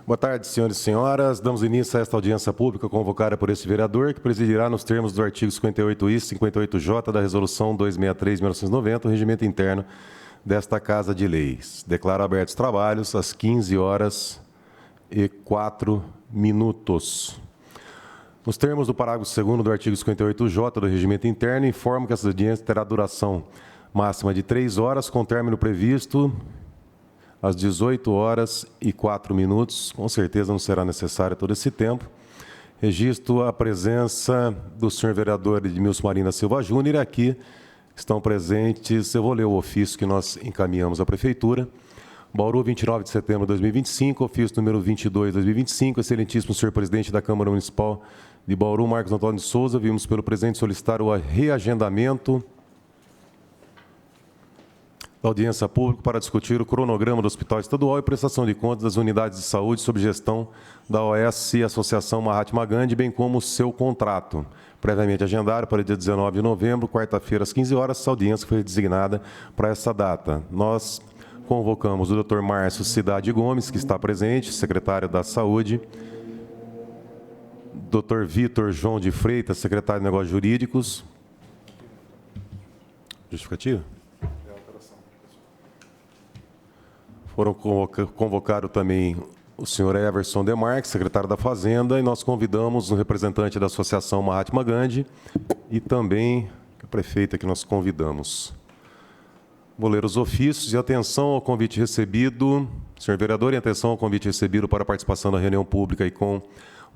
Boa tarde, senhores e senhoras. Damos início a esta audiência pública convocada por este vereador, que presidirá nos termos do artigo 58I e 58J da Resolução 263/1990, o regimento interno desta Casa de Leis. Declaro abertos os trabalhos às 15h04. Nos termos do parágrafo 2º do artigo 58J do regimento interno, informo que essa audiência terá duração máxima de 3 horas, com término previsto às 18h04. Com certeza não será necessário todo esse tempo. Registro a presença do senhor vereador Edmilson Marina Silva Júnior. Aqui estão presentes, eu vou ler o ofício que nós encaminhamos à Prefeitura. Bauru, 29 de setembro de 2025, ofício número 22 de 2025. Excelentíssimo senhor presidente da Câmara Municipal de Bauru, Marcos Antônio de Souza, vimos pelo presente solicitar o reagendamento da audiência pública para discutir o cronograma do Hospital Estadual e prestação de contas das unidades de saúde sob gestão da OS Associação Mahatma Gandhi, bem como o seu contrato. Previamente agendado para o dia 19 de novembro, quarta-feira, às 15 horas, essa audiência foi designada para essa data. Nós convocamos o Dr. Márcio Cidade Gomes, que está presente, secretário da Saúde, Dr. Vitor João de Freitas, secretário de Negócios Jurídicos. Justificativa? Foram convocados também o senhor Everson Demarque, secretário da Fazenda, e nós convidamos um representante da Associação Mahatma Gandhi e também a prefeita que nós convidamos. Vou ler os ofícios e atenção ao convite recebido, senhor vereador, e atenção ao convite recebido para a participação da reunião pública e com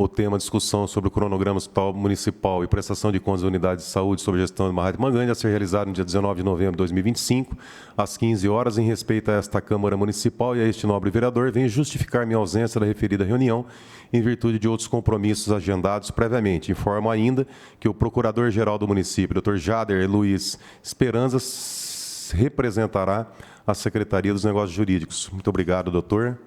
o tema discussão sobre o cronograma Hospital Municipal e prestação de contas da unidade de saúde sob gestão de Mahatma Gandhi, a ser realizado no dia 19 de novembro de 2025, às 15 horas, em respeito a esta Câmara Municipal e a este nobre vereador, venho justificar minha ausência da referida reunião em virtude de outros compromissos agendados previamente. Informo ainda que o Procurador-Geral do município, Dr. Jader Luiz Esperança, representará a Secretaria dos Negócios Jurídicos. Muito obrigado, doutor.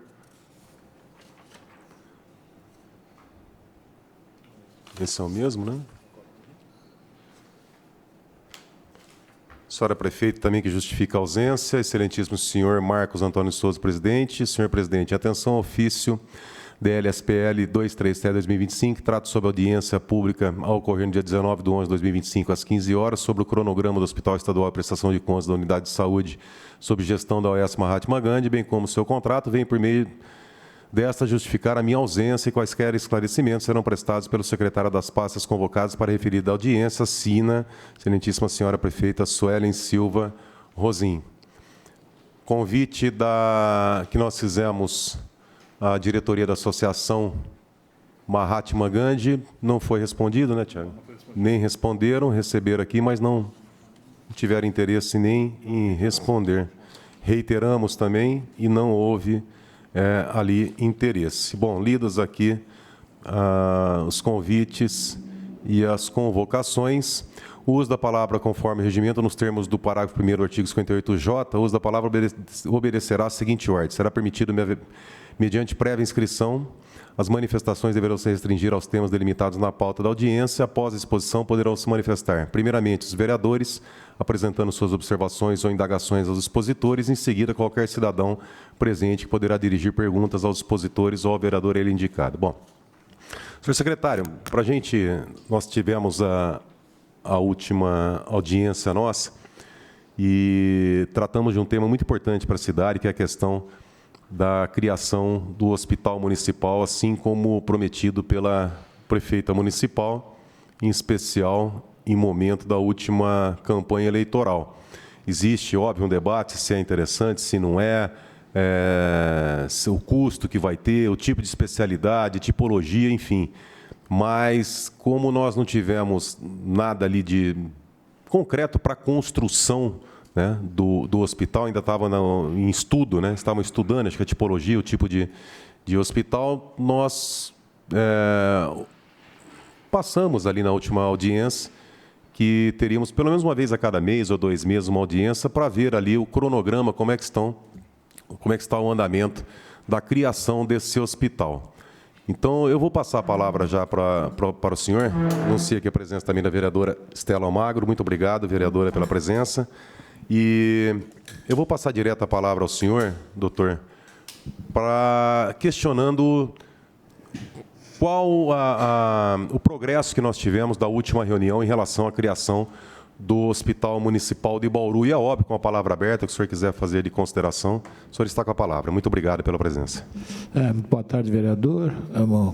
Esse é o mesmo, né? Senhora Prefeita também que justifica a ausência. Excelentíssimo senhor Marcos Antônio Souza, presidente. Senhor presidente, atenção, ofício DLSPL 23/2025, que trata sobre audiência pública a ocorrer no dia 19 de 11 de 2025, às 15 horas, sobre o cronograma do Hospital Estadual e prestação de contas da unidade de saúde sob gestão da OS Mahatma Gandhi, bem como o seu contrato, vem por meio desta justificar a minha ausência e quaisquer esclarecimentos serão prestados pelo secretário das pastas convocados para a referida audiência, assina, excelentíssima senhora prefeita Suelen Silva Rosim. Convite que nós fizemos à diretoria da Associação Mahatma Gandhi, não foi respondido, né, Tiago? Nem responderam, receberam aqui, mas não tiveram interesse nem em responder. Reiteramos também e não houve ali interesse. Bom, lidos aqui os convites e as convocações. O uso da palavra conforme regimento nos termos do parágrafo 1º do artigo 58J, o uso da palavra obedecerá à seguinte ordem. Será permitido, mediante prévia inscrição, as manifestações deverão se restringir aos temas delimitados na pauta da audiência. Após a exposição, poderão se manifestar, primeiramente, os vereadores, apresentando suas observações ou indagações aos expositores. Em seguida, qualquer cidadão presente que poderá dirigir perguntas aos expositores ou ao vereador ele indicado. Bom, senhor secretário, para a gente, nós tivemos a última audiência nossa e tratamos de um tema muito importante para a cidade, que é a questão da criação do Hospital Municipal, assim como prometido pela prefeita municipal, em especial em momento da última campanha eleitoral. Existe, óbvio, um debate se é interessante, se não é, o custo que vai ter, o tipo de especialidade, tipologia, enfim. Mas, como nós não tivemos nada ali de concreto para a construção, né, do hospital, ainda estava em estudo, né, estavam estudando, acho que a tipologia, o tipo de hospital, nós passamos ali na última audiência que teríamos pelo menos uma vez a cada mês ou 2 meses uma audiência para ver ali o cronograma, como é que está o andamento da criação desse hospital. Então, eu vou passar a palavra já para o senhor. Anuncia aqui a presença também da vereadora Estela Almagro. Muito obrigado, vereadora, pela presença. E eu vou passar direto a palavra ao senhor, doutor, questionando qual o progresso que nós tivemos da última reunião em relação à criação do Hospital Municipal de Bauru. E é óbvio, com a palavra aberta, que o senhor quiser fazer de consideração, o senhor está com a palavra. Muito obrigado pela presença. Boa tarde, vereador.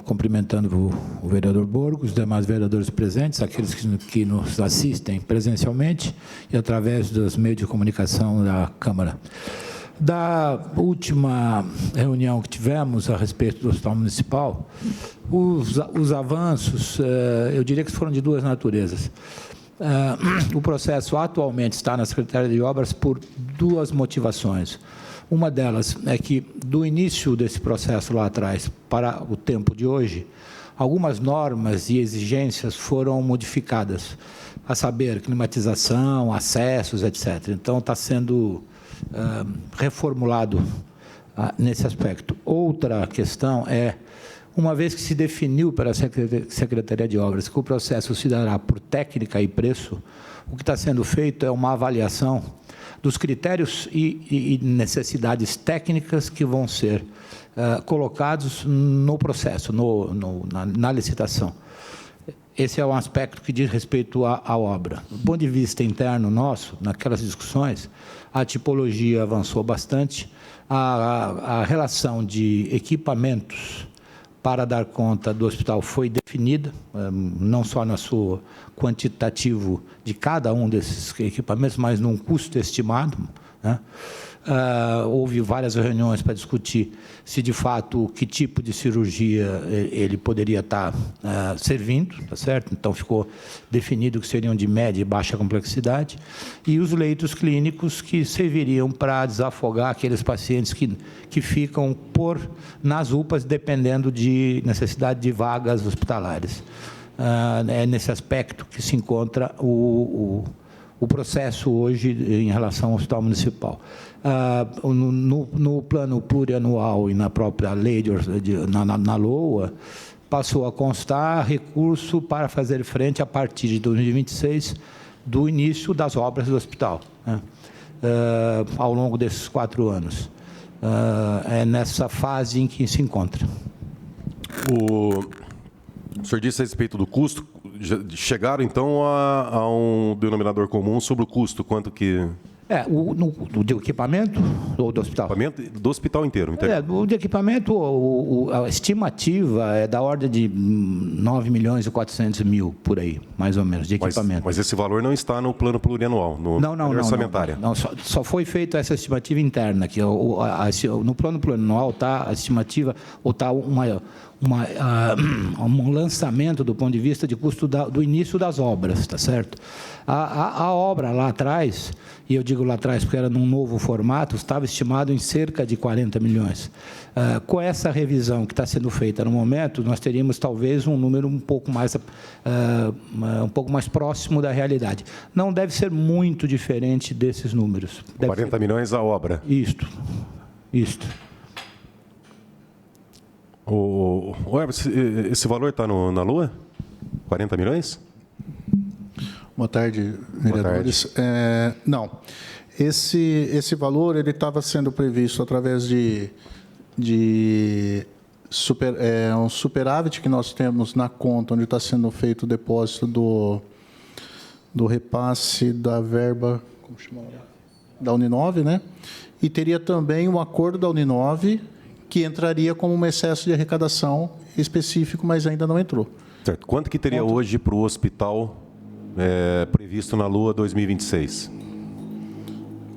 Cumprimentando o vereador Borgo, os demais vereadores presentes, aqueles que nos assistem presencialmente e através dos meios de comunicação da Câmara. Da última reunião que tivemos a respeito do Hospital Municipal, os avanços, eu diria que foram de duas naturezas. O processo atualmente está na Secretaria de Obras por duas motivações. Uma delas é que, do início desse processo lá atrás para o tempo de hoje, algumas normas e exigências foram modificadas, a saber, climatização, acessos, etc. Então, está sendo reformulado nesse aspecto. Outra questão é, uma vez que se definiu pela Secretaria de Obras que o processo se dará por técnica e preço, o que está sendo feito é uma avaliação dos critérios e necessidades técnicas que vão ser colocados no processo, na licitação. Esse é um aspecto que diz respeito à obra. Do ponto de vista interno nosso, naquelas discussões, a tipologia avançou bastante, a relação de equipamentos para dar conta do hospital foi definida, não só no seu quantitativo de cada um desses equipamentos, mas num custo estimado, né? Houve várias reuniões para discutir se, de fato, que tipo de cirurgia ele poderia estar servindo, tá certo? Então, ficou definido que seriam de média e baixa complexidade, e os leitos clínicos que serviriam para desafogar aqueles pacientes que ficam nas UPAs, dependendo de necessidade de vagas hospitalares. É nesse aspecto que se encontra o processo hoje em relação ao Hospital Municipal. No plano plurianual e na própria lei, na LOA, passou a constar recurso para fazer frente, a partir de 2026, do início das obras do hospital, né? Ao longo desses 4 anos. É nessa fase em que se encontra. O senhor disse a respeito do custo. Chegaram, então, a um denominador comum sobre o custo, quanto que... Do equipamento ou do hospital? Do hospital inteiro. Do equipamento, a estimativa é da ordem de 9.400.000, por aí, mais ou menos, de equipamento. Mas esse valor não está no plano plurianual, na orçamentária? Não, só foi feita essa estimativa interna, que no plano plurianual está a estimativa, ou está um lançamento do ponto de vista de custo do início das obras, está certo? A obra lá atrás, e eu digo lá atrás porque era num novo formato, estava estimado em cerca de 40 milhões. Com essa revisão que está sendo feita no momento, nós teríamos talvez um número um pouco mais próximo da realidade. Não deve ser muito diferente desses números. 40 milhões a obra? Isto. Esse valor está na LOA? 40 milhões? Boa tarde, vereadores. Não, esse valor ele estava sendo previsto através de um superávit que nós temos na conta, onde está sendo feito o depósito do repasse da verba, como chama? Da Uninove, né? E teria também um acordo da Uninove que entraria como um excesso de arrecadação específico, mas ainda não entrou. Certo. Quanto que teria hoje para o hospital previsto na LOA 2026?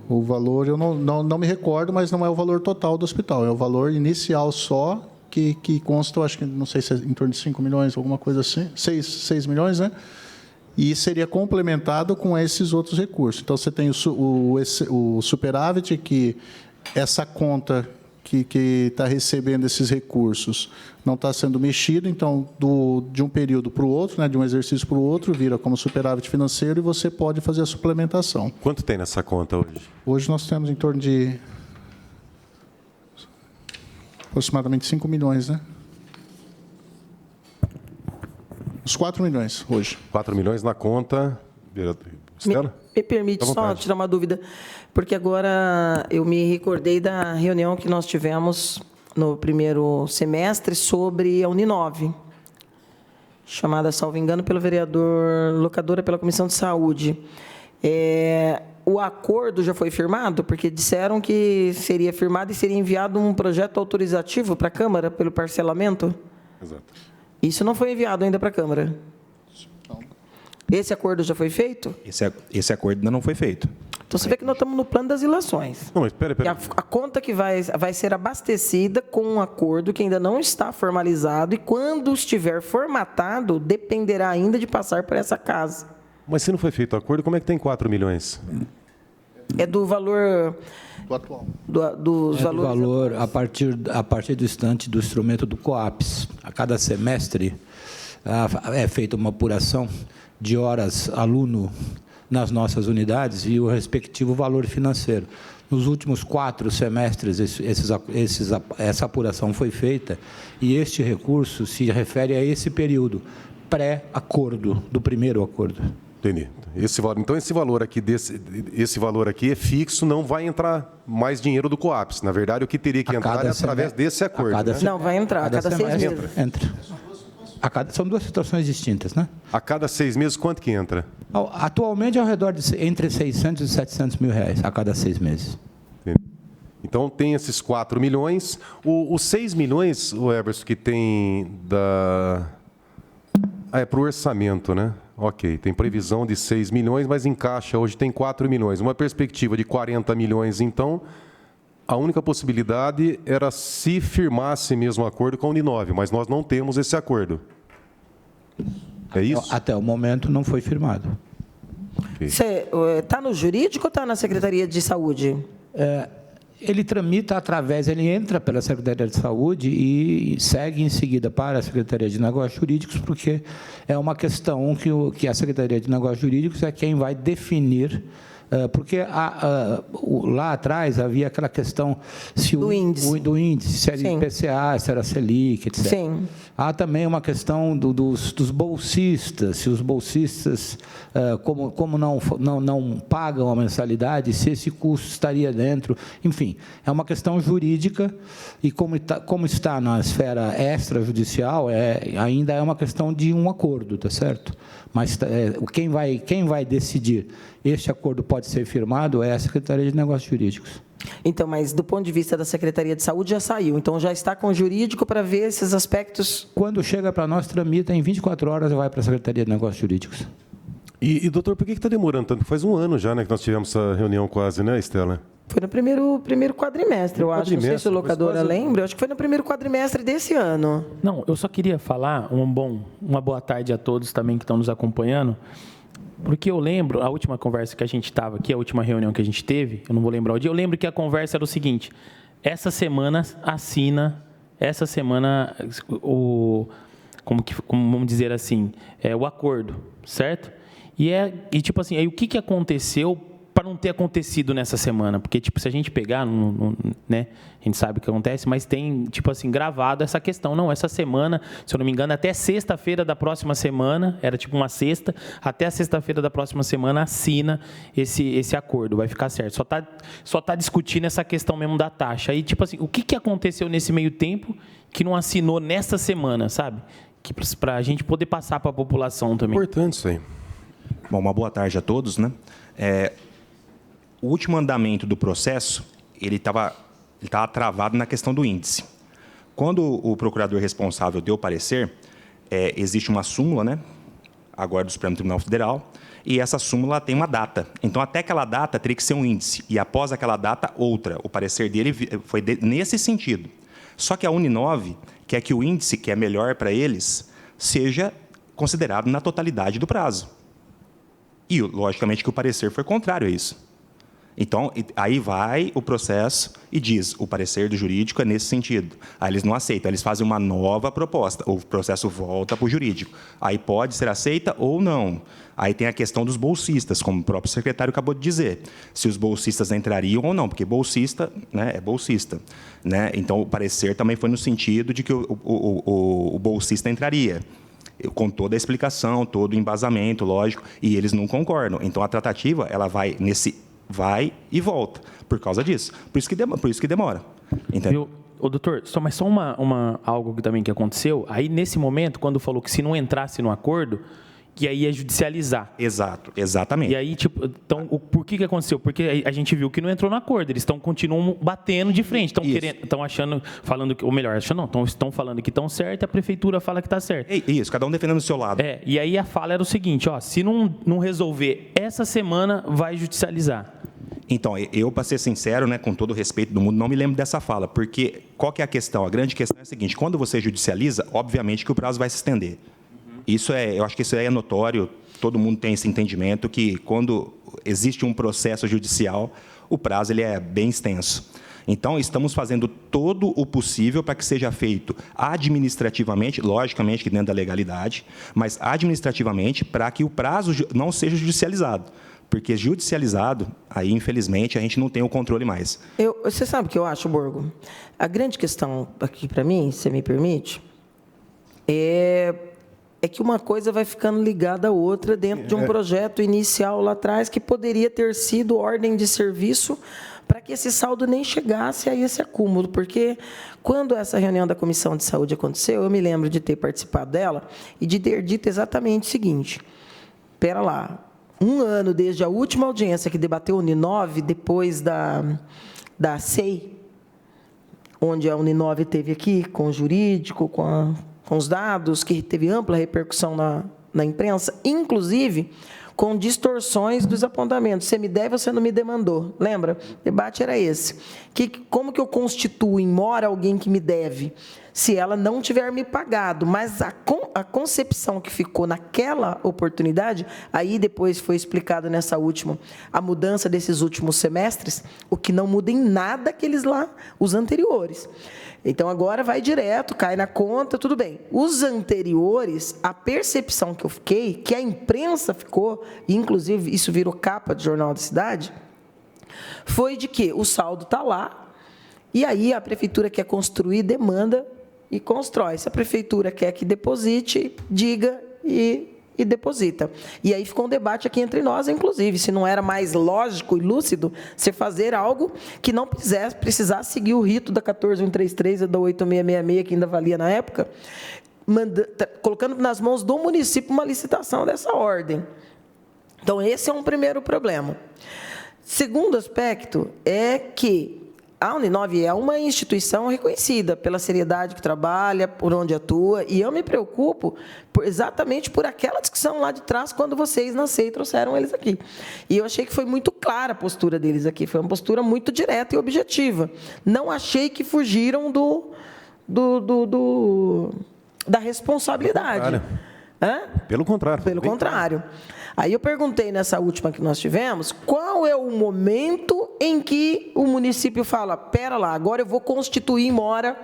O valor, eu não me recordo, mas não é o valor total do hospital, é o valor inicial só, que consta, eu acho que, não sei se é em torno de 5 milhões, alguma coisa assim, 6 milhões, né? E seria complementado com esses outros recursos. Então, você tem o superávit, que essa conta que está recebendo esses recursos não está sendo mexido, então, de um período para o outro, né, de um exercício para o outro, vira como superávit financeiro e você pode fazer a suplementação. Quanto tem nessa conta hoje? Hoje nós temos em torno de aproximadamente 5 milhões, né? Uns 4 milhões hoje. 4 milhões na conta, Estela? Me permite só tirar uma dúvida, porque agora eu me recordei da reunião que nós tivemos no primeiro semestre sobre a Uninove, chamada, salvo engano, pelo vereador Locadora, pela Comissão de Saúde. O acordo já foi firmado? Porque disseram que seria firmado e seria enviado um projeto autorizativo para a Câmara pelo parcelamento. Exato. Isso não foi enviado ainda para a Câmara. Esse acordo já foi feito? Esse acordo ainda não foi feito. Então, você vê que nós estamos no plano das ilações. Não, mas espera. E a conta que vai ser abastecida com um acordo que ainda não está formalizado e, quando estiver formatado, dependerá ainda de passar por essa casa. Mas se não foi feito o acordo, como é que tem 4 milhões? É do valor... Do atual. Dos valores... valor a partir do instante do instrumento do COAPS. A cada semestre é feita uma apuração de horas aluno nas nossas unidades e o respectivo valor financeiro. Nos últimos 4 semestres, essa apuração foi feita e este recurso se refere a esse período pré-acordo, do primeiro acordo. Entendi. Então, esse valor aqui é fixo, não vai entrar mais dinheiro do COAPS. Na verdade, o que teria que entrar é através desse acordo. Não, vai entrar a cada 6 meses. Entra. São 2 situações distintas, né? A cada 6 meses, quanto que entra? Atualmente é ao redor de entre 600 e 700 mil reais a cada 6 meses. Entendi. Então, tem esses 4 milhões. Os 6 milhões, o Everson, que tem é para o orçamento, né? Ok, tem previsão de 6 milhões, mas em caixa hoje tem 4 milhões. Uma perspectiva de 40 milhões, então, a única possibilidade era se firmasse mesmo o acordo com a Uninove, mas nós não temos esse acordo. É isso? Até o momento não foi firmado. Você está no jurídico ou está na Secretaria de Saúde? Ele tramita ele entra pela Secretaria de Saúde e segue em seguida para a Secretaria de Negócios Jurídicos, porque é uma questão que a Secretaria de Negócios Jurídicos é quem vai definir, porque lá atrás havia aquela questão do índice, se era IPCA, se era Selic, etc. Sim. Há também uma questão dos bolsistas, se os bolsistas, como não pagam a mensalidade, se esse custo estaria dentro. Enfim, é uma questão jurídica e como está na esfera extrajudicial, ainda é uma questão de um acordo, tá certo? Mas quem vai decidir este acordo pode ser firmado é a Secretaria de Negócios Jurídicos. Então, mas do ponto de vista da Secretaria de Saúde já saiu, então já está com o jurídico para ver esses aspectos? Quando chega para nós, tramita em 24 horas e vai para a Secretaria de Negócios Jurídicos. E doutor, por que está demorando tanto? Faz 1 ano já, né, que nós tivemos essa reunião quase, né, Estela? Foi no primeiro quadrimestre, eu acho. Não sei se a locadora lembra, eu acho que foi no primeiro quadrimestre desse ano. Não, eu só queria falar uma boa tarde a todos também que estão nos acompanhando, porque eu lembro, a última conversa que a gente estava aqui, a última reunião que a gente teve, eu não vou lembrar o dia, eu lembro que a conversa era o seguinte: essa semana como vamos dizer assim, o acordo, certo? E tipo assim, aí o que aconteceu para não ter acontecido nessa semana? Porque, tipo, se a gente pegar, né, a gente sabe o que acontece, mas tem, tipo assim, gravado essa questão. Não, essa semana, se eu não me engano, até sexta-feira da próxima semana, era tipo uma sexta, até a sexta-feira da próxima semana assina esse acordo, vai ficar certo. Só tá discutindo essa questão mesmo da taxa. Aí, tipo assim, o que aconteceu nesse meio tempo que não assinou nessa semana, sabe? Para a gente poder passar para a população também. Importante isso aí. Bom, uma boa tarde a todos, né? O último andamento do processo, ele estava travado na questão do índice. Quando o procurador responsável deu o parecer, existe uma súmula, né, agora do Supremo Tribunal Federal, e essa súmula tem uma data. Então, até aquela data, teria que ser um índice, e após aquela data, outra. O parecer dele foi nesse sentido. Só que a Uninove quer que o índice, que é melhor para eles, seja considerado na totalidade do prazo. E, logicamente, que o parecer foi contrário a isso. Então, aí vai o processo e diz, o parecer do jurídico é nesse sentido. Aí eles não aceitam, eles fazem uma nova proposta, o processo volta para o jurídico. Aí pode ser aceita ou não. Aí tem a questão dos bolsistas, como o próprio secretário acabou de dizer, se os bolsistas entrariam ou não, porque bolsista, né, é bolsista. Né? Então, o parecer também foi no sentido de que o bolsista entraria. com toda a explicação, todo o embasamento, lógico, e eles não concordam. Então, a tratativa ela vai e volta por causa disso. Por isso que demora. Entendeu? Ô, doutor, mas só algo que também que aconteceu. Aí, nesse momento, quando falou que se não entrasse no acordo, que aí ia judicializar. Exato, exatamente. E aí, tipo, então, por que aconteceu? Porque a gente viu que não entrou no acordo. Eles continuam batendo de frente. Estão achando, falando, ou melhor, estão falando que estão certo e a prefeitura fala que está certo. Isso, cada um defendendo o seu lado. E aí a fala era o seguinte, se não resolver essa semana, vai judicializar. Então, eu, para ser sincero, né, com todo o respeito do mundo, não me lembro dessa fala, porque qual que é a questão? A grande questão é a seguinte: quando você judicializa, obviamente que o prazo vai se estender. Eu acho que isso é notório, todo mundo tem esse entendimento que quando existe um processo judicial, o prazo ele é bem extenso. Então, estamos fazendo todo o possível para que seja feito administrativamente, logicamente que dentro da legalidade, mas administrativamente para que o prazo não seja judicializado. Porque judicializado, aí, infelizmente, a gente não tem o controle mais. Você sabe o que eu acho, Borgo? A grande questão aqui para mim, se me permite, é que uma coisa vai ficando ligada à outra dentro de um projeto inicial lá atrás que poderia ter sido ordem de serviço para que esse saldo nem chegasse a esse acúmulo. Porque quando essa reunião da Comissão de Saúde aconteceu, eu me lembro de ter participado dela e de ter dito exatamente o seguinte: espera lá, 1 ano desde a última audiência que debateu a Uninove, depois da SEI, onde a Uninove teve aqui com o jurídico, com os dados, que teve ampla repercussão na imprensa, inclusive com distorções dos apontamentos. Você me deve, você não me demandou. Lembra? O debate era esse. Como que eu constituo em mora alguém que me deve, se ela não tiver me pagado? Mas a concepção que ficou naquela oportunidade, aí depois foi explicado nessa última, a mudança desses últimos semestres, o que não muda em nada aqueles lá, os anteriores. Então, agora vai direto, cai na conta, tudo bem. Os anteriores, a percepção que eu fiquei, que a imprensa ficou, e inclusive isso virou capa de Jornal da Cidade, foi de que o saldo está lá, e aí a prefeitura quer construir, demanda e constrói. Se a prefeitura quer que deposite, diga e deposita. E aí ficou um debate aqui entre nós, inclusive, se não era mais lógico e lúcido você fazer algo que não precisasse seguir o rito da 14133 e da 8666, que ainda valia na época, colocando nas mãos do município uma licitação dessa ordem. Então, esse é um primeiro problema. Segundo aspecto é que a Uninove é uma instituição reconhecida pela seriedade que trabalha, por onde atua, e eu me preocupo exatamente por aquela discussão lá de trás, quando vocês na SEI trouxeram eles aqui. E eu achei que foi muito clara a postura deles aqui, foi uma postura muito direta e objetiva. Não achei que fugiram da responsabilidade. Pelo contrário. Pelo contrário. Aí eu perguntei nessa última que nós tivemos, qual é o momento em que o município fala, pera lá, agora eu vou constituir em mora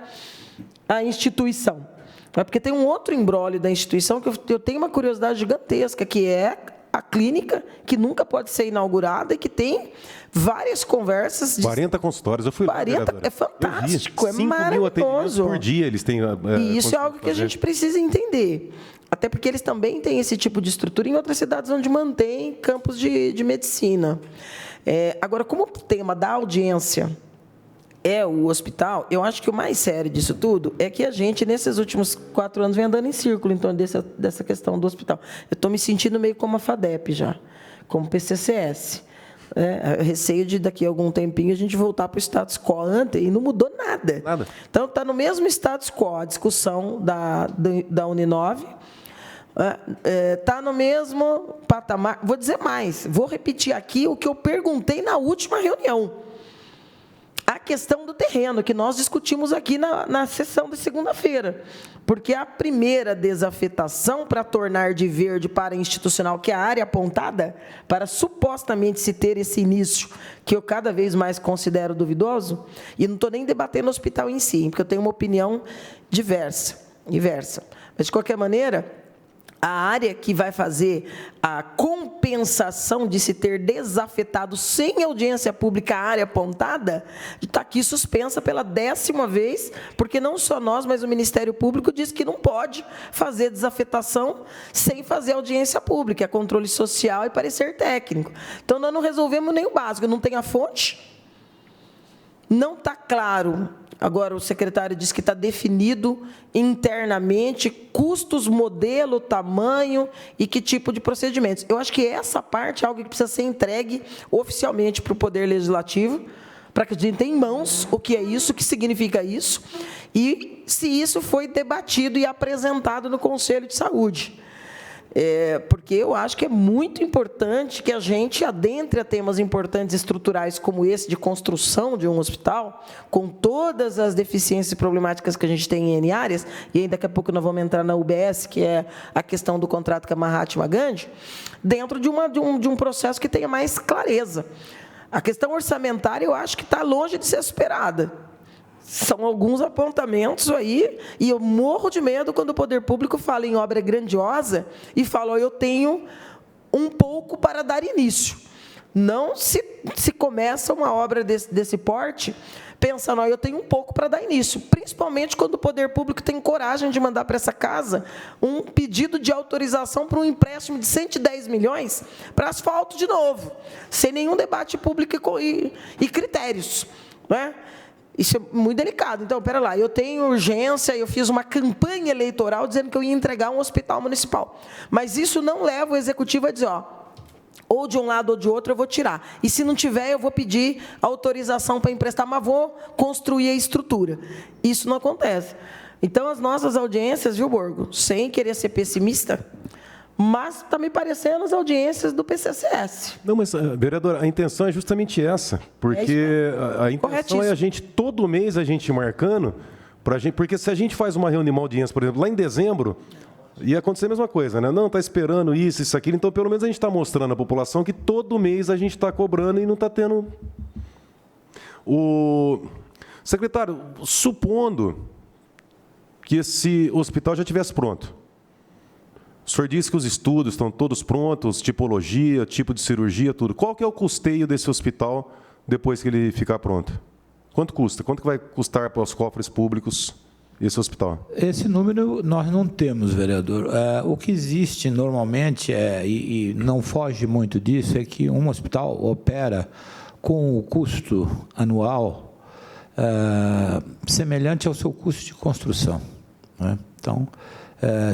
a instituição. Porque tem um outro imbróglio da instituição que eu tenho uma curiosidade gigantesca, que é a clínica, que nunca pode ser inaugurada e que tem várias conversas. 40 consultórios, eu fui lá. 40, é fantástico, é maravilhoso. Por dia eles têm. E isso é algo que a gente precisa entender. Até porque eles também têm esse tipo de estrutura em outras cidades onde mantém campos de medicina. Agora, como o tema da audiência é o hospital, eu acho que o mais sério disso tudo é que a gente, nesses últimos 4 anos, vem andando em círculo em torno dessa questão do hospital. Eu estou me sentindo meio como a FADEP já, como PCCS. Receio de daqui a algum tempinho a gente voltar para o status quo antes e não mudou nada. Então, está no mesmo status quo a discussão da Uninove, está no mesmo patamar. Vou dizer mais, vou repetir aqui o que eu perguntei na última reunião. A questão do terreno, que nós discutimos aqui na sessão de segunda-feira. Porque a primeira desafetação para tornar de verde para institucional, que é a área apontada, para supostamente se ter esse início, que eu cada vez mais considero duvidoso, e não estou nem debatendo o hospital em si, porque eu tenho uma opinião diversa. Mas, de qualquer maneira, a área que vai fazer a competência compensação de se ter desafetado sem audiência pública a área apontada, está aqui suspensa pela 10ª vez, porque não só nós, mas o Ministério Público diz que não pode fazer desafetação sem fazer audiência pública, é controle social e parecer técnico. Então, nós não resolvemos nem o básico, não tem a fonte, não está claro. Agora, o secretário disse que está definido internamente custos, modelo, tamanho e que tipo de procedimentos. Eu acho que essa parte é algo que precisa ser entregue oficialmente para o Poder Legislativo, para que a gente tenha em mãos o que é isso, o que significa isso, e se isso foi debatido e apresentado no Conselho de Saúde. Porque eu acho que é muito importante que a gente adentre a temas importantes estruturais como esse de construção de um hospital, com todas as deficiências e problemáticas que a gente tem em N áreas, e aí daqui a pouco nós vamos entrar na UBS, que é a questão do contrato com a Mahatma Gandhi, dentro de um processo que tenha mais clareza. A questão orçamentária, eu acho que está longe de ser superada. São alguns apontamentos aí, e eu morro de medo quando o poder público fala em obra grandiosa e fala, eu tenho um pouco para dar início. Não se começa uma obra desse porte pensando, eu tenho um pouco para dar início, principalmente quando o poder público tem coragem de mandar para essa casa um pedido de autorização para um empréstimo de 110 milhões para asfalto de novo, sem nenhum debate público e critérios, né? Isso é muito delicado. Então, espera lá, eu tenho urgência, eu fiz uma campanha eleitoral dizendo que eu ia entregar um hospital municipal. Mas isso não leva o executivo a dizer, ou de um lado ou de outro eu vou tirar. E se não tiver, eu vou pedir autorização para emprestar, mas vou construir a estrutura. Isso não acontece. Então, as nossas audiências, viu, Borgo, sem querer ser pessimista, mas está me parecendo as audiências do PCCS. Não, mas, vereadora, a intenção é justamente essa, porque a intenção é a gente, todo mês, a gente marcando, porque se a gente faz uma reunião, uma audiência, por exemplo, lá em dezembro, ia acontecer a mesma coisa, né? Não, está esperando isso, aquilo, então pelo menos a gente está mostrando à população que todo mês a gente está cobrando e não está tendo... Secretário, supondo que esse hospital já estivesse pronto, o senhor disse que os estudos estão todos prontos, tipologia, tipo de cirurgia, tudo. Qual que é o custeio desse hospital depois que ele ficar pronto? Quanto custa? Quanto que vai custar para os cofres públicos esse hospital? Esse número nós não temos, vereador. O que existe normalmente, e não foge muito disso, é que um hospital opera com o custo anual semelhante ao seu custo de construção, né? Então,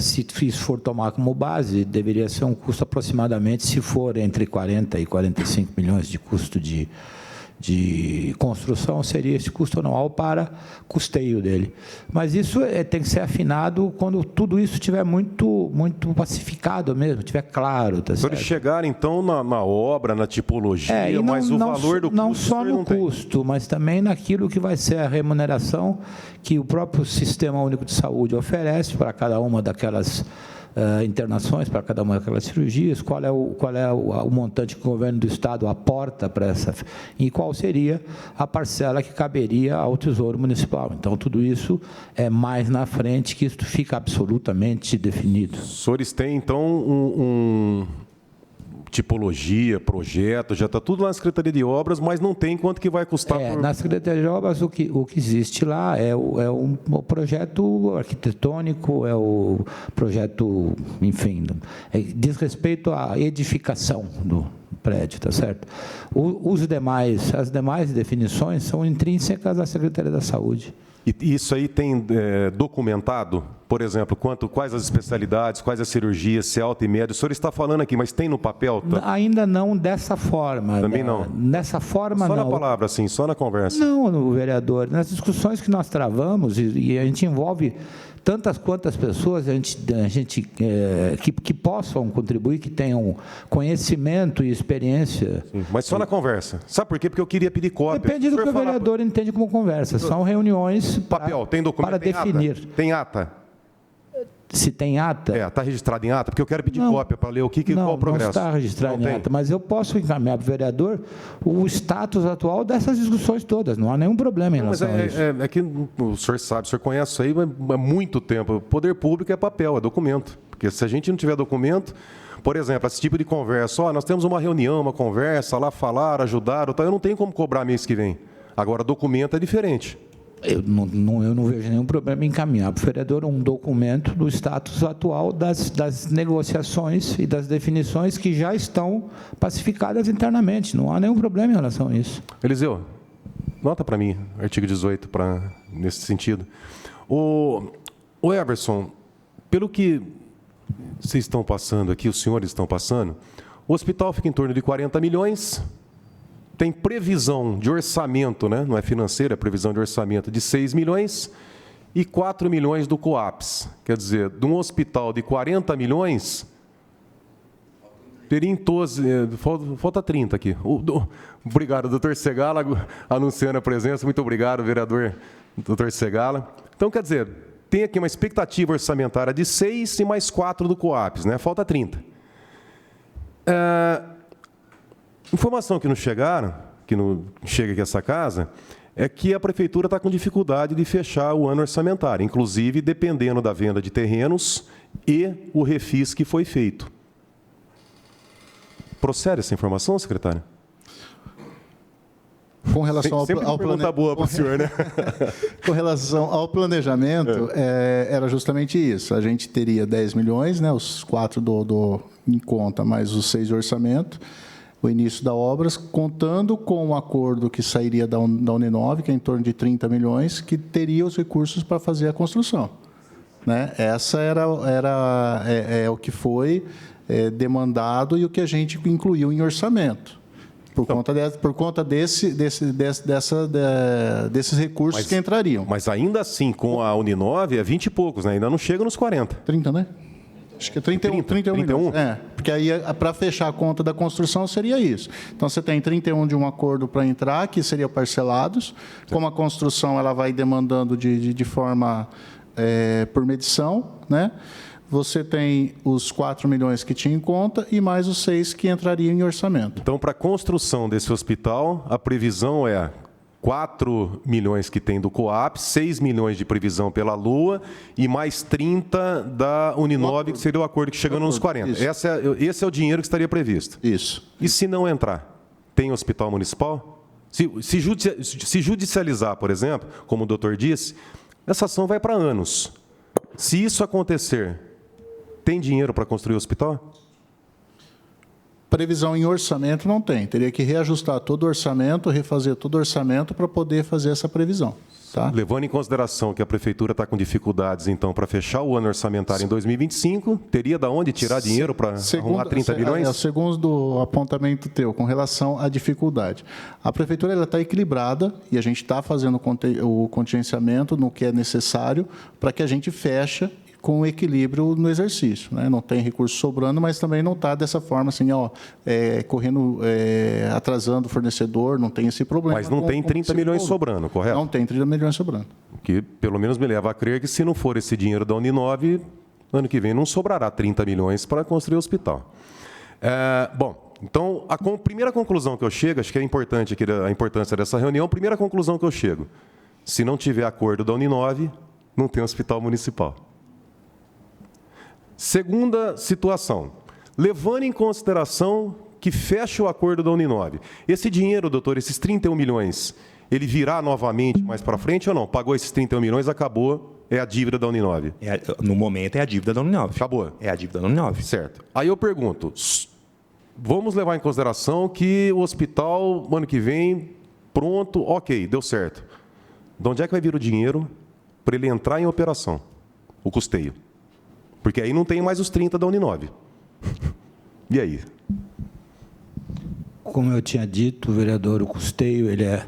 se isso for tomar como base, deveria ser um custo aproximadamente, se for entre 40 e 45 milhões de custo de construção, seria esse custo anual para custeio dele. Mas isso tem que ser afinado quando tudo isso estiver muito pacificado mesmo, estiver claro. Tá certo? Eles chegarem, então, na obra, na tipologia, mas o valor do custo... Não só no custo, mas também naquilo que vai ser a remuneração que o próprio Sistema Único de Saúde oferece para cada uma daquelas internações, para cada uma daquelas cirurgias, qual é o montante que o governo do Estado aporta para essa, e qual seria a parcela que caberia ao Tesouro Municipal. Então, tudo isso é mais na frente que isso fica absolutamente definido. Os senhores têm, então, tipologia, projeto, já está tudo lá na Secretaria de Obras, mas não tem quanto que vai custar. Na Secretaria de Obras, o que existe lá é o projeto arquitetônico, é o projeto, enfim, diz respeito à edificação do prédio, tá certo? As demais definições são intrínsecas à Secretaria da Saúde. E isso aí tem documentado? Por exemplo, quais as especialidades, quais as cirurgias, se é alta e média? O senhor está falando aqui, mas tem no papel? Ainda não dessa forma. Também não? Nessa forma, não. Só na palavra, assim, só na conversa? Não, vereador. Nas discussões que nós travamos, e a gente envolve tantas quantas pessoas que possam contribuir, que tenham conhecimento e experiência. Sim, mas só na conversa. Sabe por quê? Porque eu queria pedir cópia. Depende do que o vereador entende como conversa. São reuniões papel, tem documento, para definir. Tem ata? Se tem ata? Está registrado em ata? Porque eu quero pedir cópia para ler qual o progresso. Não está registrado em ata, mas eu posso encaminhar para o vereador o status atual dessas discussões todas, não há nenhum problema em relação a isso. É que o senhor sabe, o senhor conhece isso aí há muito tempo. O poder público é papel, é documento. Porque se a gente não tiver documento... Por exemplo, esse tipo de conversa, nós temos uma reunião, uma conversa, lá falaram, ajudaram, eu não tenho como cobrar mês que vem. Agora, documento é diferente. Eu não vejo nenhum problema em encaminhar para o vereador um documento do status atual das negociações e das definições que já estão pacificadas internamente. Não há nenhum problema em relação a isso. Eliseu, nota para mim, artigo 18, nesse sentido. O Everson, pelo que vocês estão passando aqui, os senhores estão passando, o hospital fica em torno de 40 milhões, tem previsão de orçamento, né? Não é financeira, é previsão de orçamento de 6 milhões e 4 milhões do COAPS. Quer dizer, de um hospital de 40 milhões, teria em 12, falta 30 aqui. Obrigado, doutor Segala, anunciando a presença. Muito obrigado, vereador doutor Segala. Então, quer dizer, tem aqui uma expectativa orçamentária de 6 e mais 4 do COAPS, né? Falta 30. Informação que nos chegaram, chega aqui a essa casa, é que a prefeitura está com dificuldade de fechar o ano orçamentário, inclusive dependendo da venda de terrenos e o refis que foi feito. Procede essa informação, secretário? Com relação ao pergunta boa para o senhor, né? Com relação ao planejamento, era justamente isso. A gente teria 10 milhões, né, os 4 em conta, mais os 6 de orçamento, o início da obras, contando com o acordo que sairia da Uninove, que é em torno de 30 milhões, que teria os recursos para fazer a construção. Né? Essa era o que foi demandado e o que a gente incluiu em orçamento. Por conta desses recursos que entrariam. Mas ainda assim, com a Uninove, é 20 e poucos, né? Ainda não chega nos 40. 30, né? Acho que é 31 milhões. Porque aí, para fechar a conta da construção, seria isso. Então, você tem 31 de um acordo para entrar, que seriam parcelados. Como a construção ela vai demandando de forma por medição, né? Você tem os 4 milhões que tinha em conta e mais os 6 que entrariam em orçamento. Então, para a construção desse hospital, a previsão é 4 milhões que tem do COAP, 6 milhões de previsão pela Lua e mais 30 da Uninove, que seria o acordo que chegando nos 40. Esse é o dinheiro que estaria previsto. Isso. E se não entrar, tem hospital municipal? Se judicializar, por exemplo, como o doutor disse, essa ação vai para anos. Se isso acontecer, tem dinheiro para construir o hospital? Previsão em orçamento não tem. Teria que reajustar todo o orçamento, refazer todo o orçamento para poder fazer essa previsão. Tá? Levando em consideração que a prefeitura está com dificuldades, então, para fechar o ano orçamentário em 2025, teria de onde tirar dinheiro para arrumar 30 milhões? Segundo o apontamento teu, com relação à dificuldade. A prefeitura está equilibrada e a gente está fazendo o contingenciamento no que é necessário para que a gente feche com equilíbrio no exercício. Né? Não tem recurso sobrando, mas também não está dessa forma, assim, correndo, atrasando o fornecedor, não tem esse problema. Mas não tem 30 milhões sobrando, correto? Não tem 30 milhões sobrando. Que pelo menos me leva a crer que se não for esse dinheiro da Uninove, ano que vem não sobrará 30 milhões para construir o hospital. Então, a primeira conclusão que eu chego, acho que é importante aqui a importância dessa reunião, a primeira conclusão que eu chego, se não tiver acordo da Uninove, não tem hospital municipal. Segunda situação, levando em consideração que fecha o acordo da Uninove, esse dinheiro, doutor, esses 31 milhões, ele virá novamente mais para frente ou não? Pagou esses 31 milhões, acabou, é a dívida da Uninove? No momento é a dívida da Uninove. Acabou? É a dívida da Uninove. Certo. Aí eu pergunto, vamos levar em consideração que o hospital, ano que vem, pronto, ok, deu certo. De onde é que vai vir o dinheiro para ele entrar em operação? O custeio. Porque aí não tem mais os 30 da Uninove. E aí? Como eu tinha dito, vereador, o custeio, ele é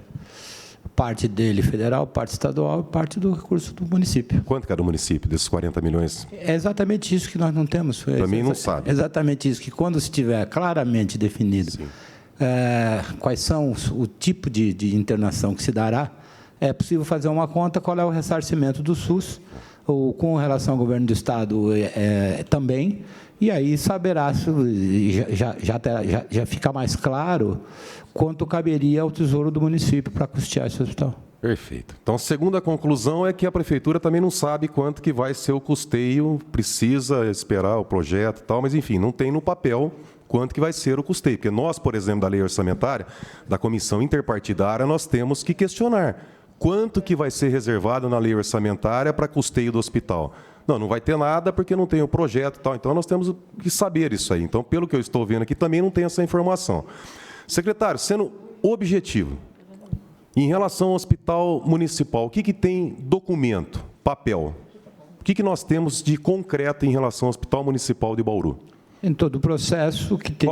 parte dele federal, parte estadual e parte do recurso do município. Quanto que é do município, desses 40 milhões? É exatamente isso que nós não temos. Também não sabe. Exatamente isso, que quando estiver claramente definido quais são o tipo de internação que se dará, é possível fazer uma conta qual é o ressarcimento do SUS, ou com relação ao governo do Estado também, e aí saberá, já fica mais claro quanto caberia ao tesouro do município para custear esse hospital. Perfeito. Então, a segunda conclusão é que a prefeitura também não sabe quanto que vai ser o custeio, precisa esperar o projeto e tal, mas, enfim, não tem no papel quanto que vai ser o custeio. Porque nós, por exemplo, da lei orçamentária, da comissão interpartidária, nós temos que questionar quanto que vai ser reservado na lei orçamentária para custeio do hospital. Não vai ter nada porque não tem o projeto e tal. Então, nós temos que saber isso aí. Então, pelo que eu estou vendo aqui, também não tem essa informação. Secretário, sendo objetivo, em relação ao hospital municipal, o que tem documento, papel? O que nós temos de concreto em relação ao hospital municipal de Bauru? Em todo o processo que teve...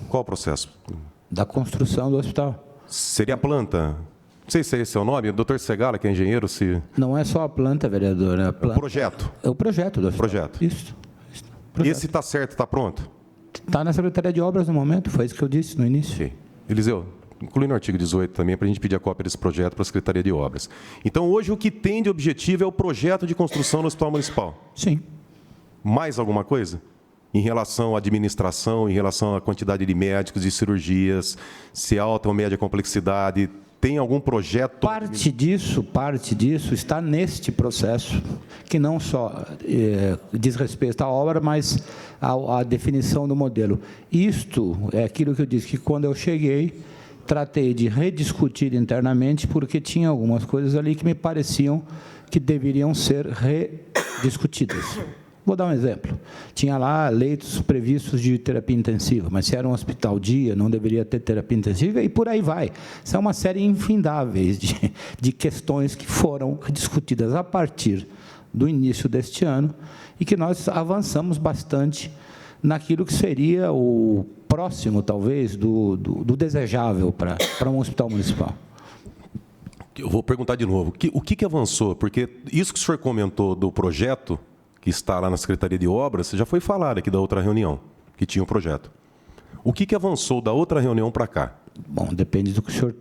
Qual processo? Da construção do hospital. Seria a planta? Não sei se esse é o nome, o doutor Segala, que é engenheiro, se... Não é só a planta, vereador. É a planta. O projeto. É o projeto do hospital. Projeto. Isso. Esse está certo, está pronto? Está na Secretaria de Obras no momento, foi isso que eu disse no início. Ok. Eliseu, inclui no artigo 18 também, para a gente pedir a cópia desse projeto para a Secretaria de Obras. Então, hoje, o que tem de objetivo é o projeto de construção do Hospital Municipal. Sim. Mais alguma coisa? Em relação à administração, em relação à quantidade de médicos, de cirurgias, se é alta ou média complexidade, tem algum projeto? Parte disso está neste processo, que não só diz respeito à obra, mas à definição do modelo. Isto é aquilo que eu disse, que quando eu cheguei, tratei de rediscutir internamente, porque tinha algumas coisas ali que me pareciam que deveriam ser rediscutidas. Vou dar um exemplo. Tinha lá leitos previstos de terapia intensiva, mas se era um hospital dia, não deveria ter terapia intensiva, e por aí vai. Isso é uma série infindáveis de questões que foram discutidas a partir do início deste ano e que nós avançamos bastante naquilo que seria o próximo, talvez, do desejável para um hospital municipal. Eu vou perguntar de novo. O que avançou? Porque isso que o senhor comentou do projeto, que está lá na Secretaria de Obras, já foi falado aqui da outra reunião, que tinha um projeto. O que avançou da outra reunião para cá? Bom, depende do que o senhor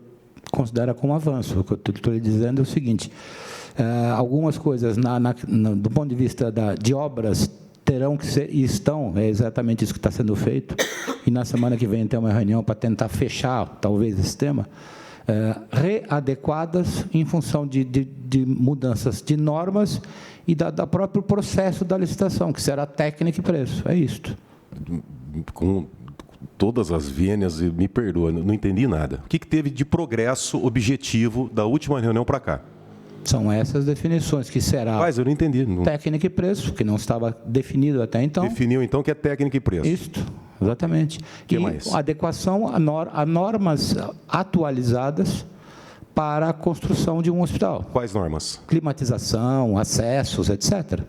considera como avanço. O que eu estou lhe dizendo é o seguinte, algumas coisas, do ponto de vista de obras, terão que ser, e estão, é exatamente isso que está sendo feito, e na semana que vem tem uma reunião para tentar fechar, talvez, esse tema, readequadas em função de mudanças de normas e da próprio processo da licitação, que será técnica e preço. É isto. Com todas as vênias, me perdoa, não entendi nada. O que teve de progresso objetivo da última reunião para cá? São essas definições, que será Mas eu não entendi. técnica e preço, que não estava definido até então. Definiu, então, que é técnica e preço. Isto, exatamente. Que mais? Adequação a normas atualizadas para a construção de um hospital. Quais normas? Climatização, acessos, etc.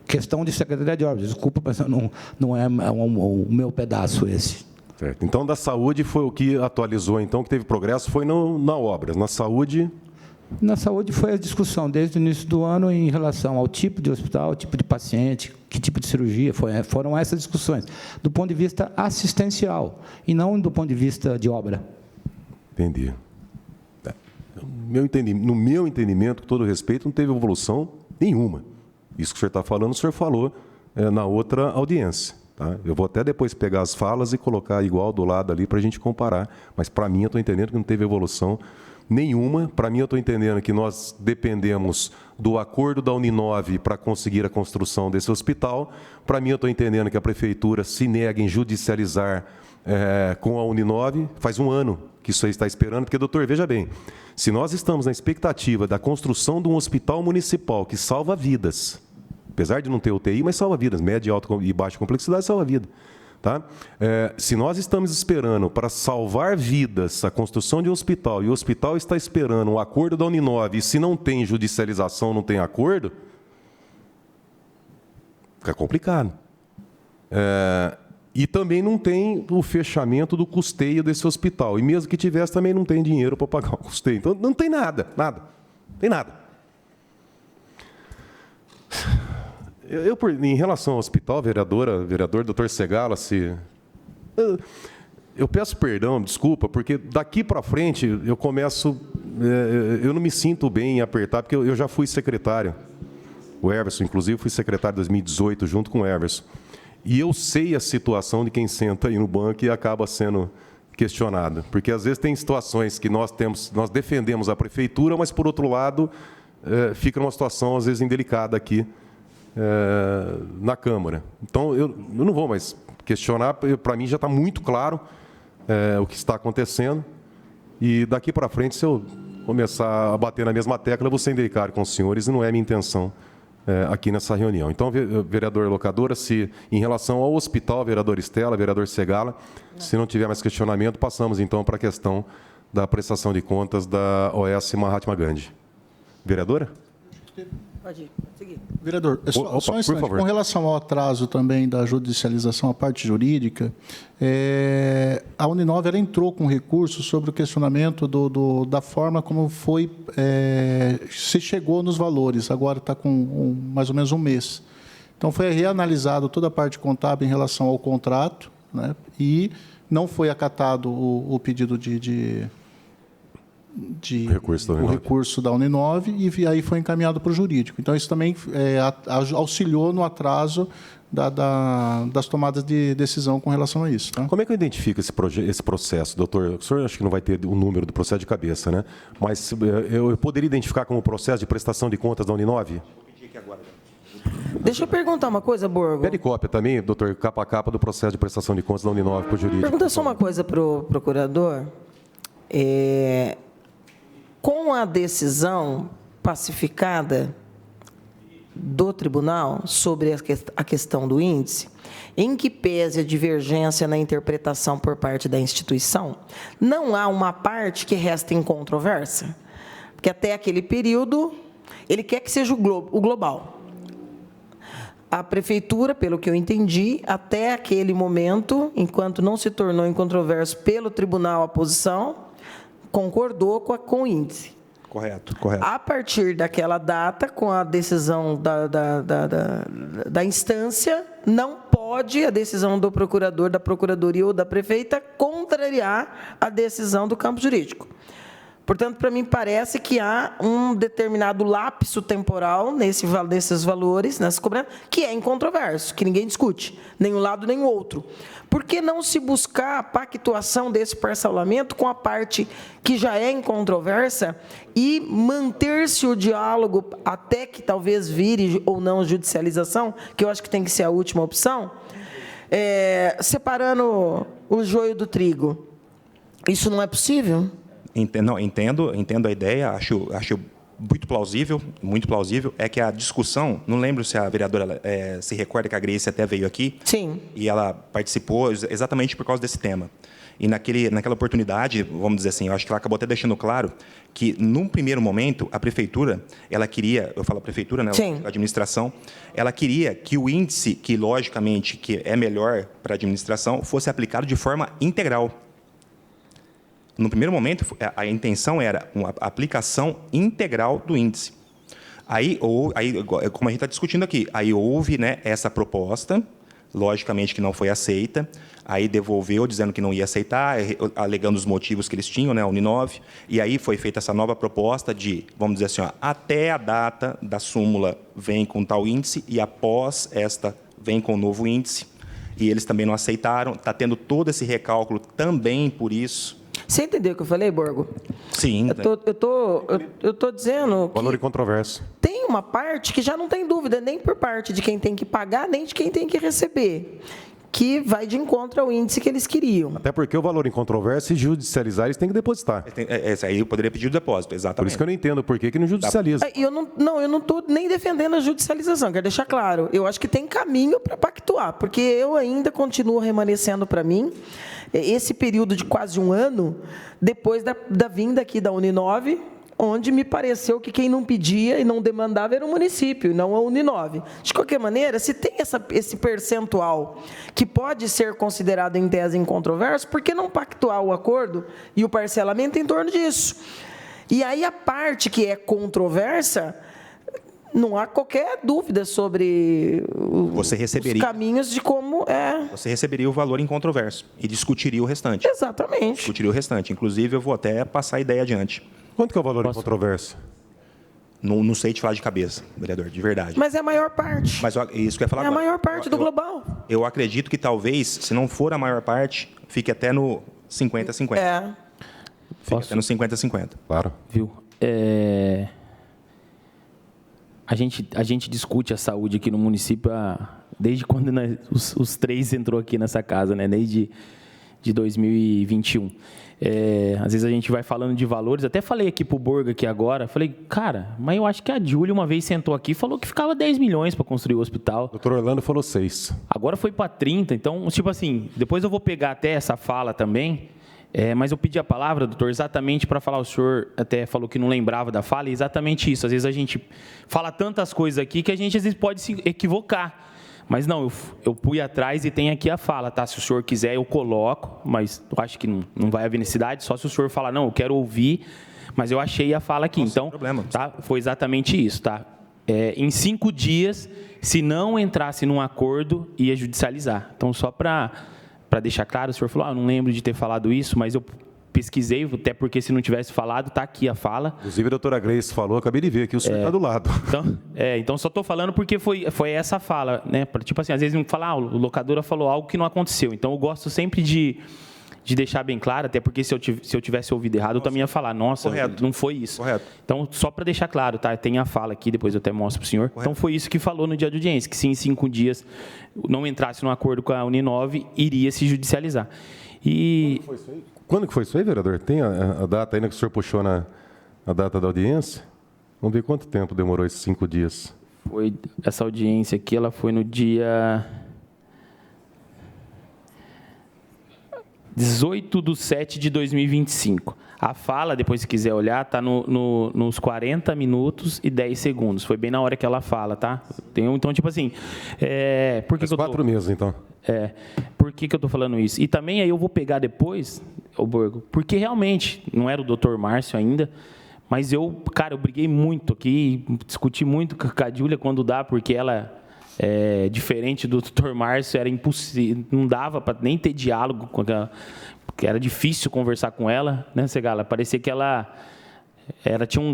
Questão de Secretaria de Obras. Desculpa, mas não é o meu pedaço esse. Certo. Então, da saúde foi o que atualizou, então, que teve progresso, foi na obras. Na saúde... Na saúde foi a discussão desde o início do ano em relação ao tipo de hospital, tipo de paciente, que tipo de cirurgia, foram essas discussões, do ponto de vista assistencial, e não do ponto de vista de obra. Entendi. No meu entendimento, com todo respeito, não teve evolução nenhuma. Isso que o senhor está falando, o senhor falou na outra audiência. Tá? Eu vou até depois pegar as falas e colocar igual do lado ali para a gente comparar, mas, para mim, eu estou entendendo que não teve evolução nenhuma. Para mim, eu estou entendendo que nós dependemos do acordo da Uninove para conseguir a construção desse hospital. Para mim, eu estou entendendo que a Prefeitura se nega em judicializar com a Uninove. Faz um ano que isso aí está esperando, porque, doutor, veja bem, se nós estamos na expectativa da construção de um hospital municipal que salva vidas, apesar de não ter UTI, mas salva vidas, média, alta e baixa complexidade salva vida. Tá? Se nós estamos esperando para salvar vidas a construção de um hospital, e o hospital está esperando um acordo da Uninove, e se não tem judicialização, não tem acordo, fica complicado. E também não tem o fechamento do custeio desse hospital. E mesmo que tivesse, também não tem dinheiro para pagar o custeio. Então, não tem nada. Não tem nada. Em relação ao hospital, vereador doutor Segala, eu peço perdão, desculpa, porque daqui para frente eu começo... eu não me sinto bem em apertar, porque eu já fui secretário. O Everson, inclusive, fui secretário em 2018, junto com o Everson. E eu sei a situação de quem senta aí no banco e acaba questionada, porque às vezes tem situações que nós defendemos a prefeitura, mas por outro lado fica numa situação às vezes indelicada aqui na Câmara. Então eu não vou mais questionar, para mim já está muito claro o que está acontecendo, e daqui para frente, se eu começar a bater na mesma tecla, eu vou ser indelicado com os senhores, e não é minha intenção aqui nessa reunião. Então, vereador Locadora, se em relação ao hospital, vereador Estela, vereador Segala, se não tiver mais questionamento, passamos então para a questão da prestação de contas da OS Mahatma Gandhi. Vereadora? Pode ir, pode seguir. Vereador, Opa, só um instante. por favor. Com relação ao atraso também da judicialização, a parte jurídica, a Uninove ela entrou com recurso sobre o questionamento da forma como foi, se chegou nos valores, agora está com mais ou menos um mês. Então, foi reanalisado toda a parte contábil em relação ao contrato, né, e não foi acatado o pedido recurso da Uninove, e aí foi encaminhado para o jurídico. Então, isso também auxiliou no atraso das tomadas de decisão com relação a isso. Tá? Como é que eu identifico esse processo, doutor? O senhor acho que não vai ter o número do processo de cabeça, né? Mas eu poderia identificar como processo de prestação de contas da Uninove? Deixa eu perguntar uma coisa, Borgo. Pede cópia também, doutor, capa a capa do processo de prestação de contas da Uninove para o jurídico. Pergunta só uma coisa para o procurador. Com a decisão pacificada do tribunal sobre a questão do índice, em que pese a divergência na interpretação por parte da instituição, não há uma parte que resta incontrovérsia? Porque até aquele período, ele quer que seja o global. A prefeitura, pelo que eu entendi, até aquele momento, enquanto não se tornou incontroverso pelo tribunal a posição, concordou com o índice. Correto, correto. A partir daquela data, com a decisão da instância, não pode a decisão do procurador, da procuradoria ou da prefeita contrariar a decisão do campo jurídico. Portanto, para mim, parece que há um determinado lapso temporal nesses valores, nessas cobranças, que é incontroverso, que ninguém discute, nem um lado nem o outro. Por que não se buscar a pactuação desse parcelamento com a parte que já é incontroversa e manter-se o diálogo até que talvez vire ou não judicialização, que eu acho que tem que ser a última opção, separando o joio do trigo? Isso não é possível? Não, entendo a ideia, acho muito plausível, é que a discussão, não lembro se a vereadora se recorda que a Grace até veio aqui. Sim. E ela participou exatamente por causa desse tema. E naquela oportunidade, vamos dizer assim, eu acho que ela acabou até deixando claro que, num primeiro momento, a prefeitura, ela queria, eu falo a prefeitura, né, a administração, ela queria que o índice, que logicamente que é melhor para a administração, fosse aplicado de forma integral. No primeiro momento, a intenção era uma aplicação integral do índice. Aí como a gente está discutindo aqui, aí houve, né, essa proposta, logicamente que não foi aceita, aí devolveu dizendo que não ia aceitar, alegando os motivos que eles tinham, né, a Uninove, e aí foi feita essa nova proposta de, vamos dizer assim, até a data da súmula vem com tal índice e após esta vem com o novo índice, e eles também não aceitaram, está tendo todo esse recálculo também por isso. Você entendeu o que eu falei, Borgo? Sim. Eu tô dizendo que valor incontroverso. Tem uma parte que já não tem dúvida, nem por parte de quem tem que pagar, nem de quem tem que receber, que vai de encontro ao índice que eles queriam. Até porque o valor incontroverso, e judicializar, eles têm que depositar. Aí eu poderia pedir o depósito, exatamente. Por isso que eu não entendo por que não judicializa. Eu não estou nem defendendo a judicialização, quero deixar claro. Eu acho que tem caminho para pactuar, porque eu ainda continuo remanescendo para mim esse período de quase um ano, depois da vinda aqui da Uninove, onde me pareceu que quem não pedia e não demandava era o município, não a Uninove. De qualquer maneira, se tem esse percentual que pode ser considerado em tese incontroverso, por que não pactuar o acordo e o parcelamento em torno disso? E aí a parte que é controversa, não há qualquer dúvida sobre os caminhos de como é. Você receberia o valor incontroverso e discutiria o restante. Exatamente. Discutiria o restante. Inclusive, eu vou até passar a ideia adiante. Quanto que é o valor incontroverso? Não sei te falar de cabeça, vereador, de verdade. Mas é a maior parte. Mas isso que eu ia falar agora. A maior parte do global. Eu acredito que talvez, se não for a maior parte, fique até 50-50. É. Fica até no 50-50. Claro. Viu? A gente discute a saúde aqui no município desde quando os três entrou aqui nessa casa, né? Desde de 2021. Às vezes a gente vai falando de valores. Até falei aqui pro Borga aqui agora. Falei, cara, mas eu acho que a Júlia uma vez sentou aqui e falou que ficava 10 milhões para construir o hospital. O doutor Orlando falou 6. Agora foi para 30. Então, tipo assim, depois eu vou pegar até essa fala também. Mas eu pedi a palavra, doutor, exatamente para falar, o senhor até falou que não lembrava da fala, e exatamente isso. Às vezes a gente fala tantas coisas aqui que a gente às vezes pode se equivocar. Mas não, eu fui atrás e tem aqui a fala, tá? Se o senhor quiser, eu coloco, mas eu acho que não vai haver necessidade, só se o senhor falar, não, eu quero ouvir, mas eu achei a fala aqui. Então, problema. tá? Foi exatamente isso, tá? Em 5 dias, se não entrasse num acordo, ia judicializar. Então, só para deixar claro, o senhor falou, eu não lembro de ter falado isso, mas eu pesquisei, até porque se não tivesse falado, está aqui a fala. Inclusive, a doutora Grace falou, acabei de ver aqui, o senhor está do lado. Então só estou falando porque foi essa fala, né? Tipo assim, às vezes não falar, o locadora falou algo que não aconteceu. Então eu gosto sempre de deixar bem claro, até porque se eu tivesse ouvido errado, eu também ia falar, nossa, correto. Não foi isso. Correto. Então, só para deixar claro, tá? Tem a fala aqui, depois eu até mostro para o senhor. Correto. Então, foi isso que falou no dia de audiência, que se em 5 dias não entrasse num acordo com a Uninove, iria se judicializar. E... Quando que foi isso aí, vereador? Tem a data ainda que o senhor puxou a data da audiência? Vamos ver quanto tempo demorou esses 5 dias. Essa audiência aqui, ela foi no dia 18/7/2025. A fala, depois se quiser olhar, está nos 40 minutos e 10 segundos. Foi bem na hora que ela fala, tá? Então, tipo assim... por que 4 meses, então. Por que eu estou falando isso? E também aí eu vou pegar depois, o Borgo, porque realmente, não era o doutor Márcio ainda, mas eu briguei muito aqui, discuti muito com a Júlia quando dá, porque ela... diferente do doutor Márcio, era impossível, não dava para nem ter diálogo com ela, porque era difícil conversar com ela, né, Segala? Parecia que ela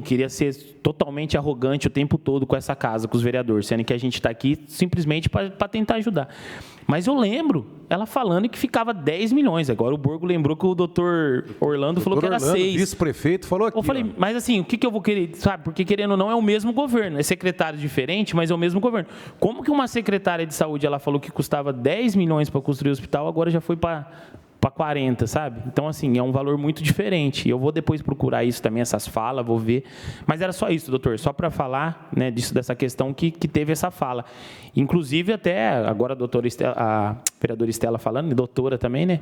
queria ser totalmente arrogante o tempo todo com essa casa, com os vereadores, sendo que a gente está aqui simplesmente para tentar ajudar. Mas eu lembro ela falando que ficava 10 milhões. Agora o Borgo lembrou que o doutor Orlando falou que era 6. O vice-prefeito falou aqui. Eu falei, mas assim, o que eu vou querer, sabe? Porque querendo ou não, é o mesmo governo. É secretário diferente, mas é o mesmo governo. Como que uma secretária de saúde, ela falou que custava 10 milhões para construir o hospital, agora já foi para 40, sabe? Então, assim, é um valor muito diferente. Eu vou depois procurar isso também, essas falas, vou ver. Mas era só isso, doutor, só para falar, né, dessa questão que teve essa fala. Inclusive, até agora a vereadora Estela falando, e doutora também, né?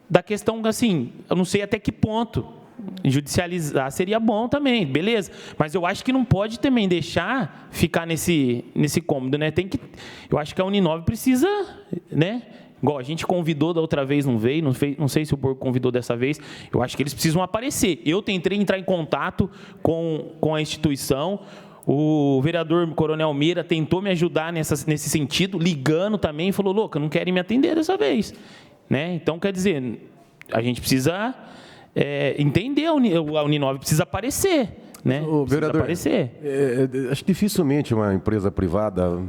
Da questão, assim, eu não sei até que ponto judicializar seria bom também, beleza. Mas eu acho que não pode também deixar ficar nesse cômodo, né? Eu acho que a Uninove precisa, né? Igual a gente convidou da outra vez, não veio, não sei se o Borgo convidou dessa vez, eu acho que eles precisam aparecer. Eu tentei entrar em contato com a instituição, o vereador Coronel Meira tentou me ajudar nesse sentido, ligando também, falou, louca, não querem me atender dessa vez. Né? Então, quer dizer, a gente precisa entender, a Uninove precisa aparecer. Né? O vereador, acho que dificilmente uma empresa privada,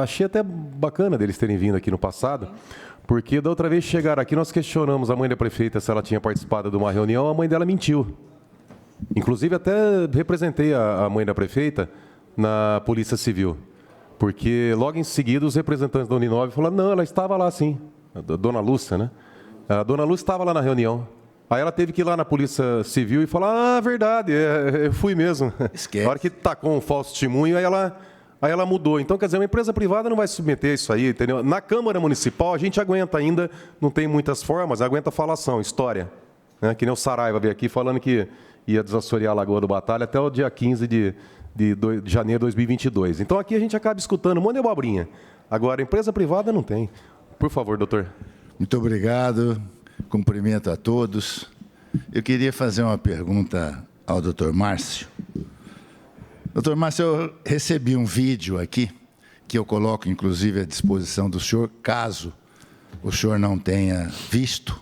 achei até bacana deles terem vindo aqui no passado, porque da outra vez chegaram aqui, nós questionamos a mãe da prefeita se ela tinha participado de uma reunião, a mãe dela mentiu. Inclusive até representei a mãe da prefeita na Polícia Civil, porque logo em seguida os representantes da Uninove falaram, não, ela estava lá sim, a dona Lúcia, né? A dona Lúcia estava lá na reunião. Aí ela teve que ir lá na Polícia Civil e falar, verdade, eu fui mesmo. Esquece. Na hora que tacou um falso testemunho, aí ela mudou. Então, quer dizer, uma empresa privada não vai submeter isso aí, entendeu? Na Câmara Municipal, a gente aguenta ainda, não tem muitas formas, aguenta falação, história. Né? Que nem o Saraiva veio aqui falando que ia desassorear a Lagoa do Batalha até o dia 15 de janeiro de 2022. Então, aqui a gente acaba escutando um monte de abobrinha. Agora, empresa privada não tem. Por favor, doutor. Muito obrigado. Cumprimento a todos. Eu queria fazer uma pergunta ao doutor Márcio. Doutor Márcio, eu recebi um vídeo aqui, que eu coloco, inclusive, à disposição do senhor, caso o senhor não tenha visto,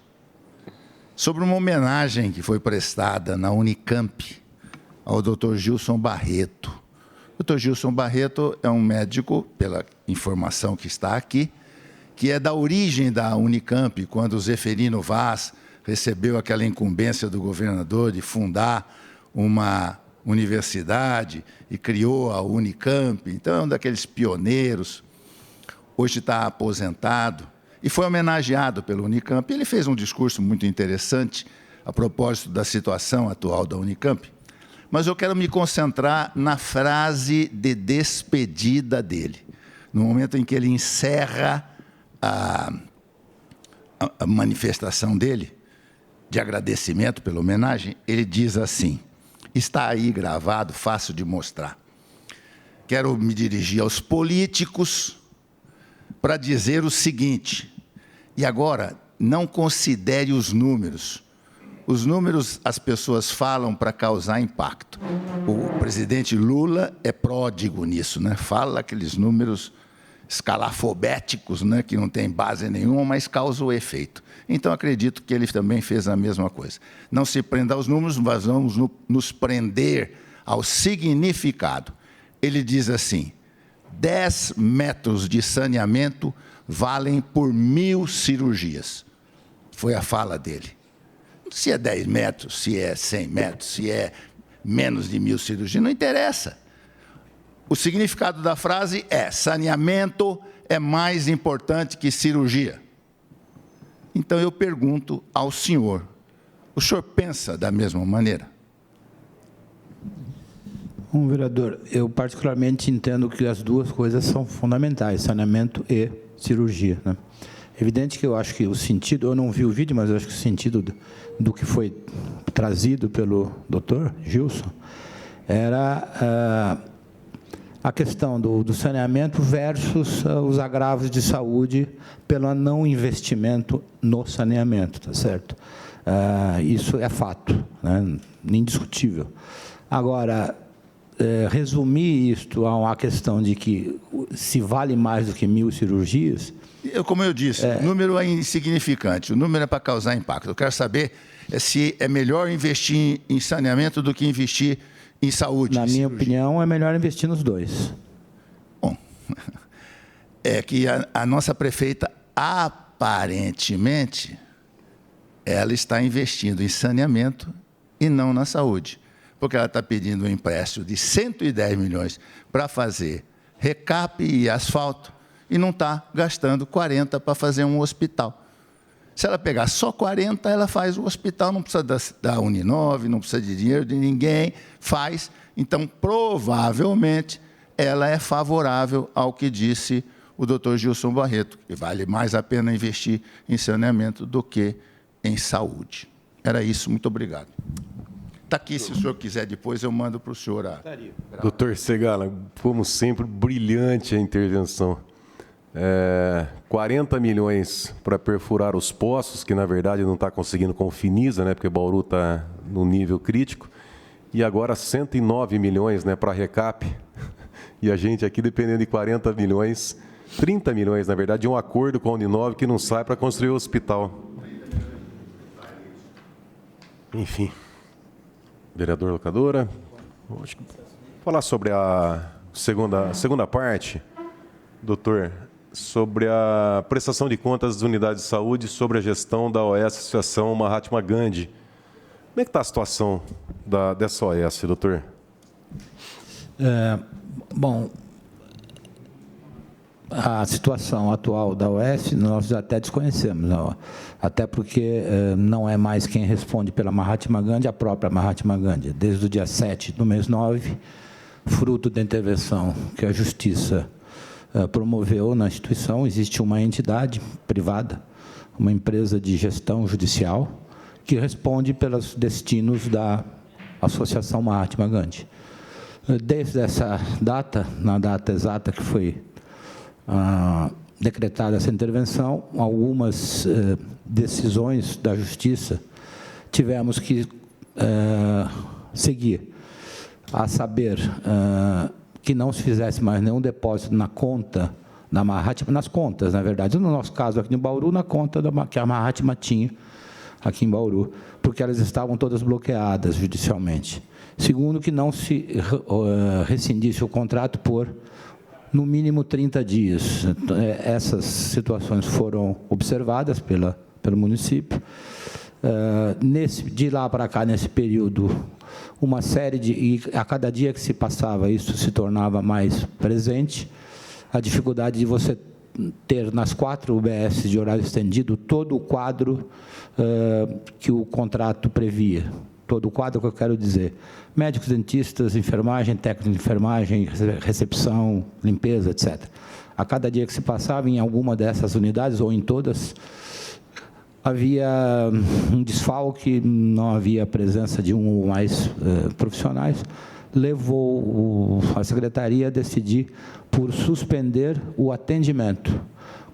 sobre uma homenagem que foi prestada na Unicamp ao doutor Gilson Barreto. O doutor Gilson Barreto é um médico, pela informação que está aqui, que é da origem da Unicamp, quando o Zeferino Vaz recebeu aquela incumbência do governador de fundar uma universidade e criou a Unicamp. Então, é um daqueles pioneiros. Hoje está aposentado e foi homenageado pelo Unicamp. Ele fez um discurso muito interessante a propósito da situação atual da Unicamp. Mas eu quero me concentrar na frase de despedida dele, no momento em que ele encerra a manifestação dele, de agradecimento pela homenagem. Ele diz assim, está aí gravado, fácil de mostrar. Quero me dirigir aos políticos para dizer o seguinte, e agora, não considere os números. Os números as pessoas falam para causar impacto. O presidente Lula é pródigo nisso, né? Fala aqueles números escalafobéticos, né? Que não tem base nenhuma, mas causam o efeito. Então, acredito que ele também fez a mesma coisa. Não se prenda aos números, mas vamos nos prender ao significado. Ele diz assim, 10 metros de saneamento valem por 1000 cirurgias. Foi a fala dele. Se é 10 metros, se é 100 metros, se é menos de 1000 cirurgias, não interessa. O significado da frase é, saneamento é mais importante que cirurgia. Então, eu pergunto ao senhor, o senhor pensa da mesma maneira? Vereador, eu particularmente entendo que as duas coisas são fundamentais, saneamento e cirurgia, né? Evidente que eu acho que o sentido, eu não vi o vídeo, mas eu acho que o sentido do que foi trazido pelo doutor Gilson era a questão do saneamento versus os agravos de saúde pelo não investimento no saneamento, tá certo? Isso é fato, né? Indiscutível. Agora, resumir isto a uma questão de que se vale mais do que 1000 cirurgias... Como eu disse, o número é insignificante, o número é para causar impacto. Eu quero saber se é melhor investir em saneamento do que investir em saúde. Na minha opinião, é melhor investir nos dois. Bom, é que a nossa prefeita, aparentemente, ela está investindo em saneamento e não na saúde. Porque ela está pedindo um empréstimo de 110 milhões para fazer recap e asfalto, e não está gastando 40 para fazer um hospital. Se ela pegar só 40, ela faz o hospital, não precisa da Uninove, não precisa de dinheiro de ninguém, faz. Então, provavelmente, ela é favorável ao que disse o doutor Gilson Barreto, que vale mais a pena investir em saneamento do que em saúde. Era isso, muito obrigado. Está aqui, se o senhor quiser depois, eu mando para o senhor. Doutor Segala, como sempre, brilhante a intervenção. 40 milhões para perfurar os poços, que na verdade não está conseguindo com o Finisa, né, porque Bauru está no nível crítico, e agora 109 milhões, né, para recap, e a gente aqui dependendo de 40 milhões, 30 milhões, na verdade, de um acordo com a Uninove que não sai para construir o hospital. Enfim, vereador Locadora, vou falar sobre a segunda parte, doutor, sobre a prestação de contas das unidades de saúde sobre a gestão da OS Associação Mahatma Gandhi. Como é que está a situação dessa OS, doutor? Bom, a situação atual da OS nós até desconhecemos, não? Até porque não é mais quem responde pela Mahatma Gandhi, a própria Mahatma Gandhi. Desde o dia 7 do mês 9, fruto da intervenção que a Justiça promoveu na instituição, existe uma entidade privada, uma empresa de gestão judicial, que responde pelos destinos da Associação Mahatma Gandhi. Desde essa data, na data exata que foi decretada essa intervenção, algumas decisões da Justiça tivemos que seguir, a saber, que não se fizesse mais nenhum depósito na conta da Mahatma, nas contas, na verdade, no nosso caso aqui em Bauru, na conta que a Mahatma tinha aqui em Bauru, porque elas estavam todas bloqueadas judicialmente. Segundo, que não se rescindisse o contrato por no mínimo 30 dias. Essas situações foram observadas pelo município. De lá para cá, nesse período, uma série e a cada dia que se passava, isso se tornava mais presente, a dificuldade de você ter nas 4 UBS de horário estendido todo o quadro que o contrato previa. Todo o quadro que eu quero dizer: médicos, dentistas, enfermagem, técnico de enfermagem, recepção, limpeza, etc. A cada dia que se passava em alguma dessas unidades, ou em todas, havia um desfalque, não havia a presença de um ou mais profissionais, levou a Secretaria a decidir por suspender o atendimento.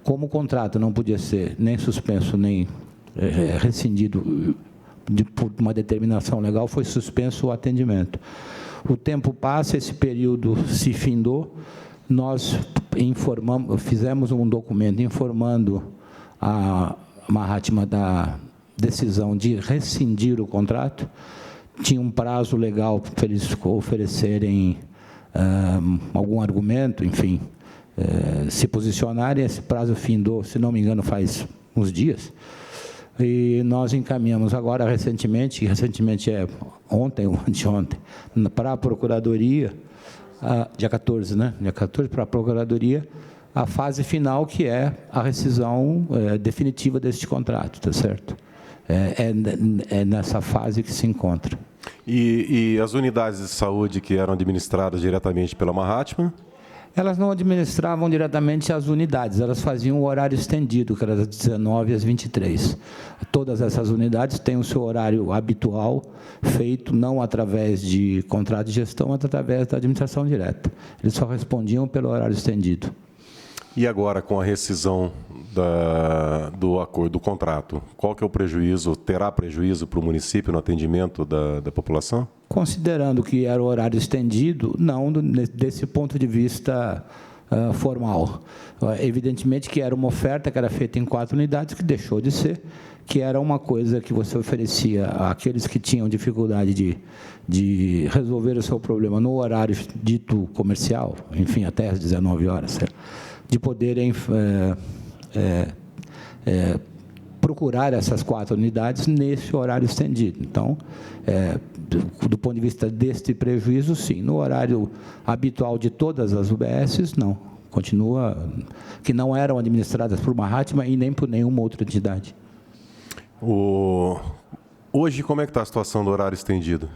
Como o contrato não podia ser nem suspenso, nem rescindido por uma determinação legal, foi suspenso o atendimento. O tempo passa, esse período se findou, nós fizemos um documento informando a Mahatma da decisão de rescindir o contrato. Tinha um prazo legal para eles oferecerem algum argumento, enfim, se posicionarem. Esse prazo findou, se não me engano, faz uns dias. E nós encaminhamos agora, recentemente é ontem ou anteontem, para a Procuradoria, dia 14, né? Dia 14, para a Procuradoria, a fase final, que é a rescisão definitiva deste contrato, tá certo? É nessa fase que se encontra. E as unidades de saúde que eram administradas diretamente pela Mahatma? Elas não administravam diretamente as unidades, elas faziam o horário estendido, que era das 19 às 23. Todas essas unidades têm o seu horário habitual, feito não através de contrato de gestão, mas através da administração direta. Eles só respondiam pelo horário estendido. E agora, com a rescisão do acordo, do contrato, qual que é o prejuízo? Terá prejuízo para o município no atendimento da população? Considerando que era o horário estendido, não desse ponto de vista formal. Evidentemente que era uma oferta que era feita em 4 unidades, que deixou de ser, que era uma coisa que você oferecia àqueles que tinham dificuldade de resolver o seu problema no horário dito comercial, enfim, até às 19 horas, de poderem procurar essas 4 unidades nesse horário estendido. Então, do ponto de vista deste prejuízo, sim. No horário habitual de todas as UBSs, não. Continua, que não eram administradas por Mahatma e nem por nenhuma outra entidade. Hoje, como é que está a situação do horário estendido?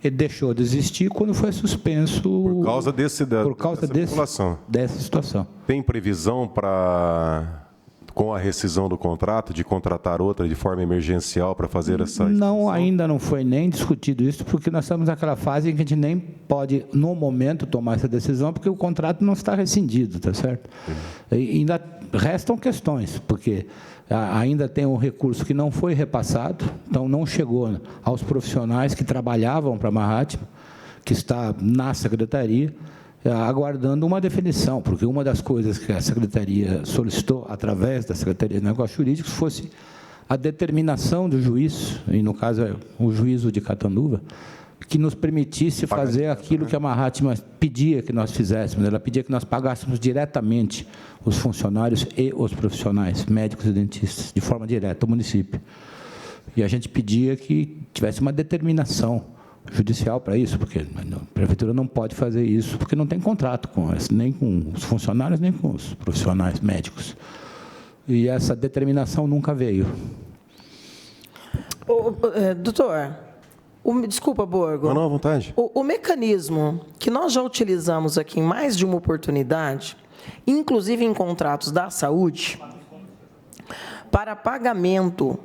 Ele deixou de existir quando foi suspenso... Por causa dessa população. Dessa situação. Tem previsão para, com a rescisão do contrato, de contratar outra de forma emergencial para fazer essa... Não, ainda não foi nem discutido isso, porque nós estamos naquela fase em que a gente nem pode, no momento, tomar essa decisão, porque o contrato não está rescindido, tá certo? E ainda restam questões, porque ainda tem um recurso que não foi repassado, então não chegou aos profissionais que trabalhavam para a Mahatma, que está na Secretaria, aguardando uma definição, porque uma das coisas que a Secretaria solicitou, através da Secretaria de Negócios Jurídicos, fosse a determinação do juiz, e no caso é o juízo de Catanduva, que nos permitisse fazer aquilo que a Mahatma pedia que nós fizéssemos. Ela pedia que nós pagássemos diretamente os funcionários e os profissionais, médicos e dentistas, de forma direta, ao município. E a gente pedia que tivesse uma determinação judicial para isso, porque a prefeitura não pode fazer isso, porque não tem contrato nem com os funcionários, nem com os profissionais médicos. E essa determinação nunca veio. Doutor, desculpa, Borgo. Não, à vontade. O mecanismo que nós já utilizamos aqui em mais de uma oportunidade, inclusive em contratos da saúde, para pagamento,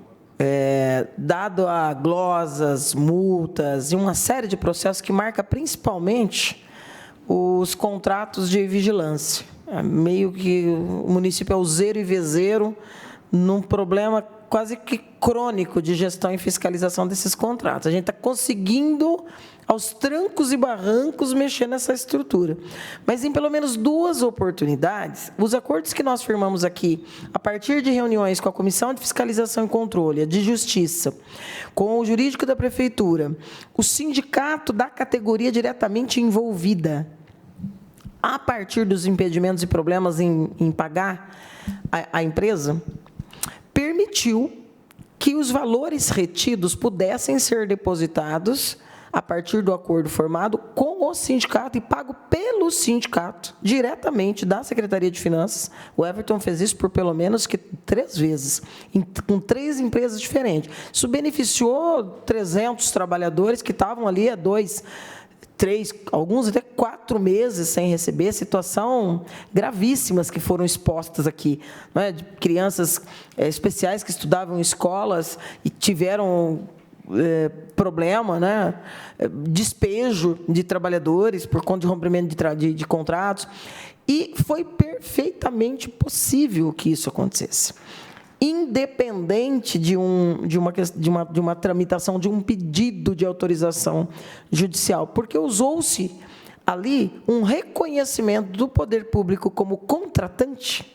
dado a glosas, multas e uma série de processos que marca principalmente os contratos de vigilância. Meio que o município é o zero e vezeiro num problema quase que crônico de gestão e fiscalização desses contratos. A gente está conseguindo, aos trancos e barrancos, mexer nessa estrutura. Mas, em pelo menos 2 oportunidades, os acordos que nós firmamos aqui, a partir de reuniões com a Comissão de Fiscalização e Controle, a de Justiça, com o jurídico da Prefeitura, o sindicato da categoria diretamente envolvida, a partir dos impedimentos e problemas em pagar a empresa, permitiu que os valores retidos pudessem ser depositados a partir do acordo formado com o sindicato e pago pelo sindicato, diretamente da Secretaria de Finanças. O Everton fez isso por pelo menos 3 vezes, com 3 empresas diferentes. Isso beneficiou 300 trabalhadores que estavam ali há 2, 3, alguns até 4 meses sem receber, situação gravíssimas que foram expostas aqui, não é? De crianças especiais que estudavam em escolas e tiveram problema, né? Despejo de trabalhadores por conta de rompimento de contratos, e foi perfeitamente possível que isso acontecesse, independente de uma tramitação de um pedido de autorização judicial, porque usou-se ali um reconhecimento do poder público como contratante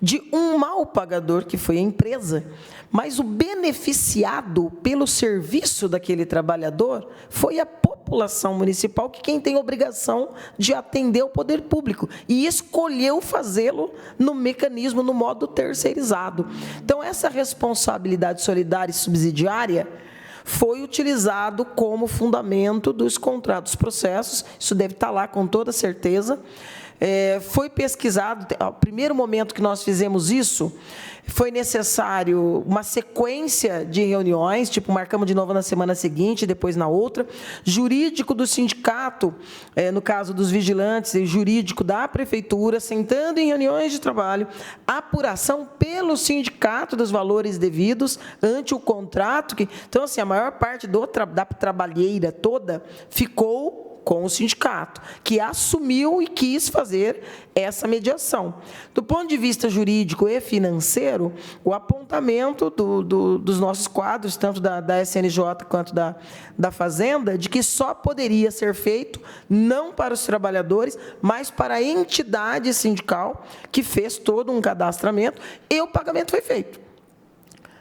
de um mal pagador, que foi a empresa, mas o beneficiado pelo serviço daquele trabalhador foi a população municipal, que quem tem obrigação de atender o poder público, e escolheu fazê-lo no mecanismo, no modo terceirizado. Então, essa responsabilidade solidária e subsidiária foi utilizado como fundamento dos contratos, processos, isso deve estar lá com toda certeza. Foi pesquisado, ao primeiro momento que nós fizemos isso, foi necessário uma sequência de reuniões, tipo, marcamos de novo na semana seguinte, depois na outra, jurídico do sindicato, no caso dos vigilantes, e jurídico da prefeitura, sentando em reuniões de trabalho, apuração pelo sindicato dos valores devidos ante o contrato. Então, assim, a maior parte da trabalheira toda ficou com o sindicato, que assumiu e quis fazer essa mediação. Do ponto de vista jurídico e financeiro, o apontamento dos nossos quadros, tanto da SNJ quanto da Fazenda, de que só poderia ser feito, não para os trabalhadores, mas para a entidade sindical, que fez todo um cadastramento, e o pagamento foi feito.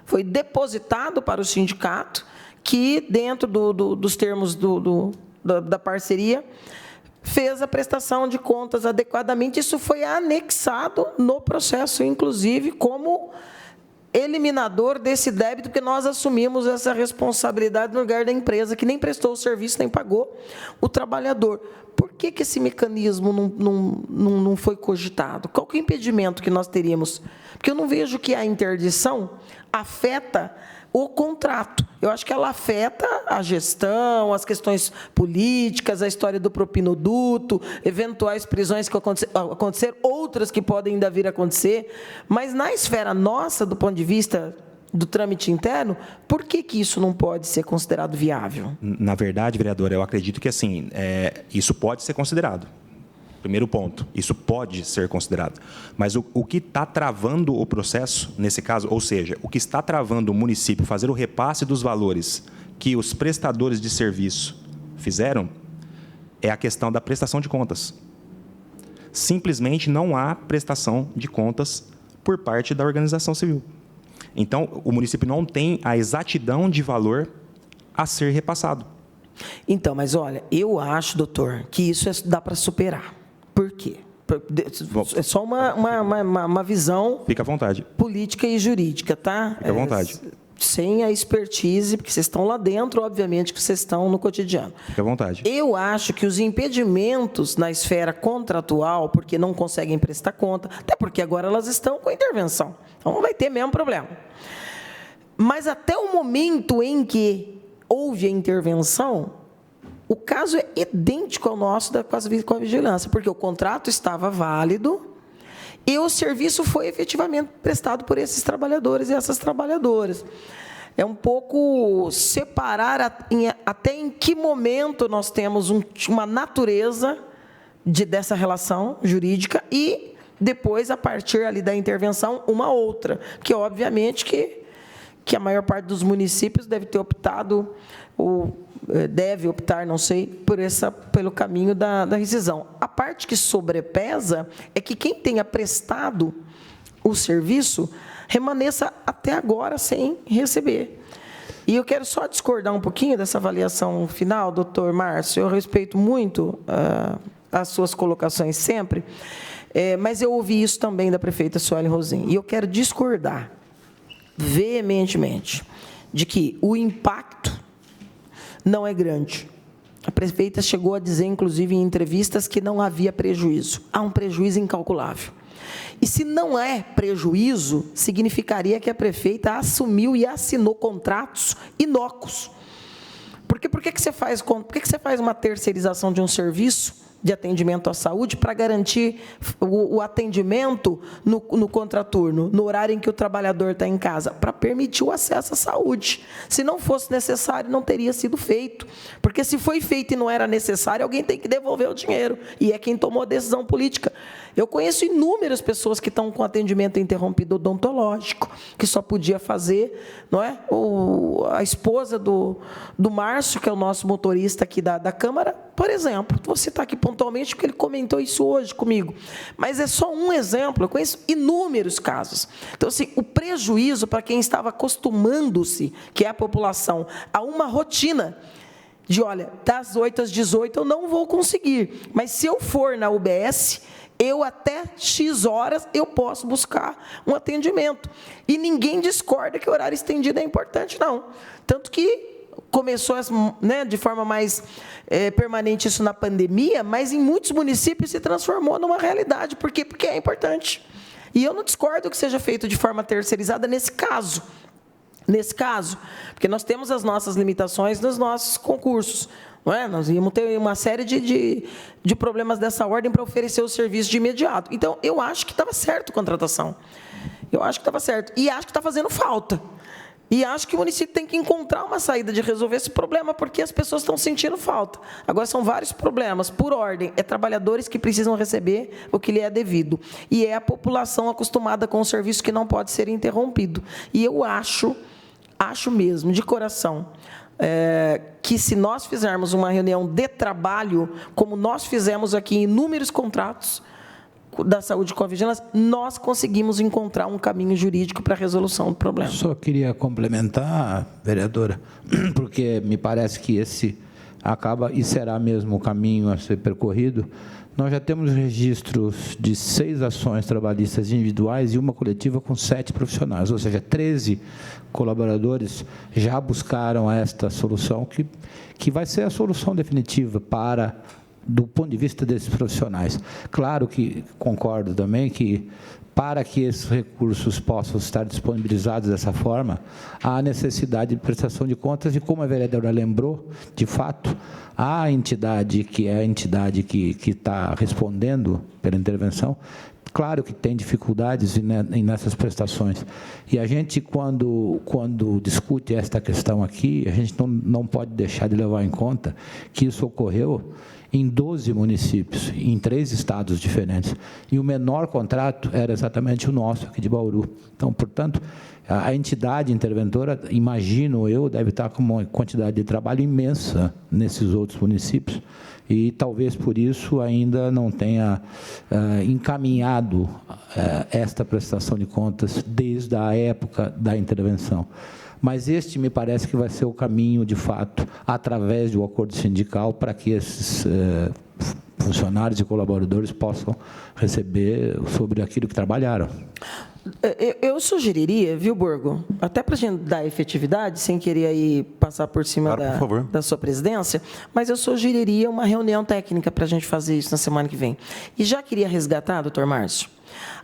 Foi depositado para o sindicato, que, dentro dos termos da parceria, fez a prestação de contas adequadamente. Isso foi anexado no processo, inclusive, como eliminador desse débito, porque nós assumimos essa responsabilidade no lugar da empresa, que nem prestou o serviço, nem pagou o trabalhador. Por que esse mecanismo não foi cogitado? Qual que é o impedimento que nós teríamos? Porque eu não vejo que a interdição afeta o contrato. Eu acho que ela afeta a gestão, as questões políticas, a história do propinoduto, eventuais prisões que acontecer, outras que podem ainda vir a acontecer, mas na esfera nossa, do ponto de vista do trâmite interno, por que isso não pode ser considerado viável? Na verdade, vereadora, eu acredito que assim, isso pode ser considerado. Primeiro ponto, isso pode ser considerado. Mas o que está travando o processo, nesse caso, ou seja, o que está travando o município fazer o repasse dos valores que os prestadores de serviço fizeram, é a questão da prestação de contas. Simplesmente não há prestação de contas por parte da organização civil. Então, o município não tem a exatidão de valor a ser repassado. Então, mas olha, eu acho, doutor, que isso dá para superar. Por quê? É só uma visão. Fica à vontade. Política e jurídica, tá? Fica à vontade. Sem a expertise, porque vocês estão lá dentro, obviamente que vocês estão no cotidiano. Fica à vontade. Eu acho que os impedimentos na esfera contratual, porque não conseguem prestar conta, até porque agora elas estão com a intervenção, então não vai ter mesmo problema. Mas até o momento em que houve a intervenção, o caso é idêntico ao nosso com a vigilância, porque o contrato estava válido e o serviço foi efetivamente prestado por esses trabalhadores e essas trabalhadoras. É um pouco separar até em que momento nós temos uma natureza dessa relação jurídica e depois, a partir ali da intervenção, uma outra, que obviamente que a maior parte dos municípios deve ter optado, ou deve optar, não sei, pelo caminho da rescisão. A parte que sobrepesa é que quem tenha prestado o serviço remaneça até agora sem receber. E eu quero só discordar um pouquinho dessa avaliação final, doutor Márcio. Eu respeito muito as suas colocações sempre, mas eu ouvi isso também da prefeita Sueli Rosim, e eu quero discordar veementemente de que o impacto não é grande. A prefeita chegou a dizer, inclusive, em entrevistas, que não havia prejuízo. Há um prejuízo incalculável. E se não é prejuízo, significaria que a prefeita assumiu e assinou contratos inócuos. Porque por que você faz uma terceirização de um serviço de atendimento à saúde para garantir o atendimento no contraturno, no horário em que o trabalhador está em casa? Para permitir o acesso à saúde. Se não fosse necessário, não teria sido feito. Porque se foi feito e não era necessário, alguém tem que devolver o dinheiro. E é quem tomou a decisão política. Eu conheço inúmeras pessoas que estão com atendimento interrompido odontológico, que só podia fazer, não é? A esposa do Márcio, que é o nosso motorista aqui da Câmara, por exemplo. Vou citar aqui pontualmente, porque ele comentou isso hoje comigo. Mas é só um exemplo, eu conheço inúmeros casos. Então, assim, o prejuízo para quem estava acostumando-se, que é a população, a uma rotina de, olha, das 8 às 18 eu não vou conseguir, mas se eu for na UBS, eu até X horas eu posso buscar um atendimento. E ninguém discorda que o horário estendido é importante, não. Tanto que começou de forma mais permanente isso na pandemia, mas em muitos municípios se transformou numa realidade. Por quê? Porque é importante. E eu não discordo que seja feito de forma terceirizada nesse caso. Porque nós temos as nossas limitações nos nossos concursos. Não é? Nós íamos ter uma série de problemas dessa ordem para oferecer o serviço de imediato. Então, eu acho que estava certo a contratação. Eu acho que estava certo. E acho que está fazendo falta. E acho que o município tem que encontrar uma saída de resolver esse problema, porque as pessoas estão sentindo falta. Agora, são vários problemas. Por ordem, é trabalhadores que precisam receber o que lhe é devido. E é a população acostumada com o serviço que não pode ser interrompido. E eu acho mesmo, de coração, que se nós fizermos uma reunião de trabalho, como nós fizemos aqui em inúmeros contratos da saúde com a vigilância, nós conseguimos encontrar um caminho jurídico para a resolução do problema. Só queria complementar, vereadora, porque me parece que esse acaba e será mesmo o caminho a ser percorrido. Nós já temos registros de 6 ações trabalhistas individuais e uma coletiva com 7 profissionais, ou seja, 13 colaboradores já buscaram esta solução, que vai ser a solução definitiva do ponto de vista desses profissionais. Claro que concordo também que, para que esses recursos possam estar disponibilizados dessa forma, há necessidade de prestação de contas, e como a vereadora lembrou, de fato, a entidade que está respondendo pela intervenção, claro que tem dificuldades nessas prestações. E a gente, quando discute esta questão aqui, a gente não pode deixar de levar em conta que isso ocorreu em 12 municípios, em 3 estados diferentes. E o menor contrato era exatamente o nosso, aqui de Bauru. Então, portanto, a entidade interventora, imagino eu, deve estar com uma quantidade de trabalho imensa nesses outros municípios, e talvez por isso ainda não tenha encaminhado esta prestação de contas desde a época da intervenção. Mas este me parece que vai ser o caminho, de fato, através do acordo sindical, para que esses funcionários e colaboradores possam receber sobre aquilo que trabalharam. Eu sugeriria, viu, Borgo, até para a gente dar efetividade, sem querer aí passar por cima da sua presidência, mas eu sugeriria uma reunião técnica para a gente fazer isso na semana que vem. E já queria resgatar, doutor Márcio,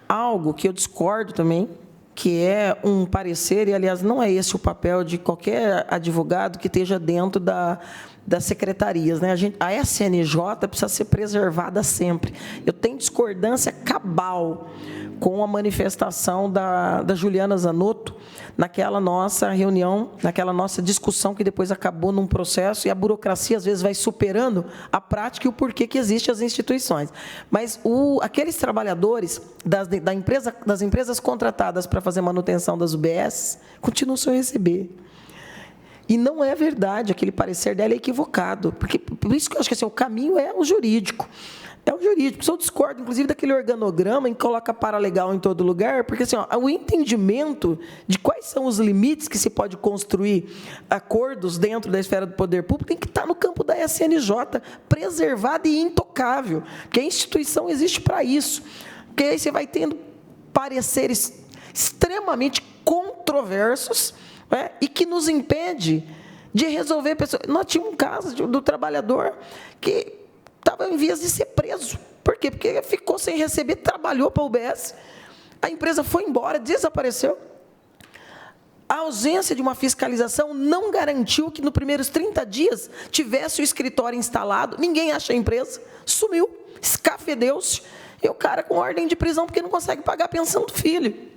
algo que eu discordo também, que é um parecer, e, aliás, não é esse o papel de qualquer advogado que esteja dentro das secretarias, né? A SNJ precisa ser preservada sempre. Eu tenho discordância cabal com a manifestação da Juliana Zanotto naquela nossa reunião, naquela nossa discussão que depois acabou num processo, e a burocracia às vezes vai superando a prática e o porquê que existem as instituições. Mas aqueles trabalhadores das empresas contratadas para fazer manutenção das UBS continuam sem receber. E não é verdade, aquele parecer dela é equivocado, porque por isso que eu acho que assim, o caminho é o jurídico. É o jurídico. Eu discordo, inclusive, daquele organograma em que coloca paralegal em todo lugar, porque assim, o entendimento de quais são os limites que se pode construir acordos dentro da esfera do poder público tem que estar no campo da SNJ, preservada e intocável, porque a instituição existe para isso. Porque aí você vai tendo pareceres extremamente controversos, né, e que nos impede de resolver pessoas. Nós tínhamos um caso do trabalhador que estava em vias de ser preso. Por quê? Porque ficou sem receber, trabalhou para a UBS, a empresa foi embora, desapareceu. A ausência de uma fiscalização não garantiu que, nos primeiros 30 dias, tivesse o escritório instalado, ninguém acha a empresa, sumiu, escafedeu-se, e o cara com ordem de prisão porque não consegue pagar a pensão do filho.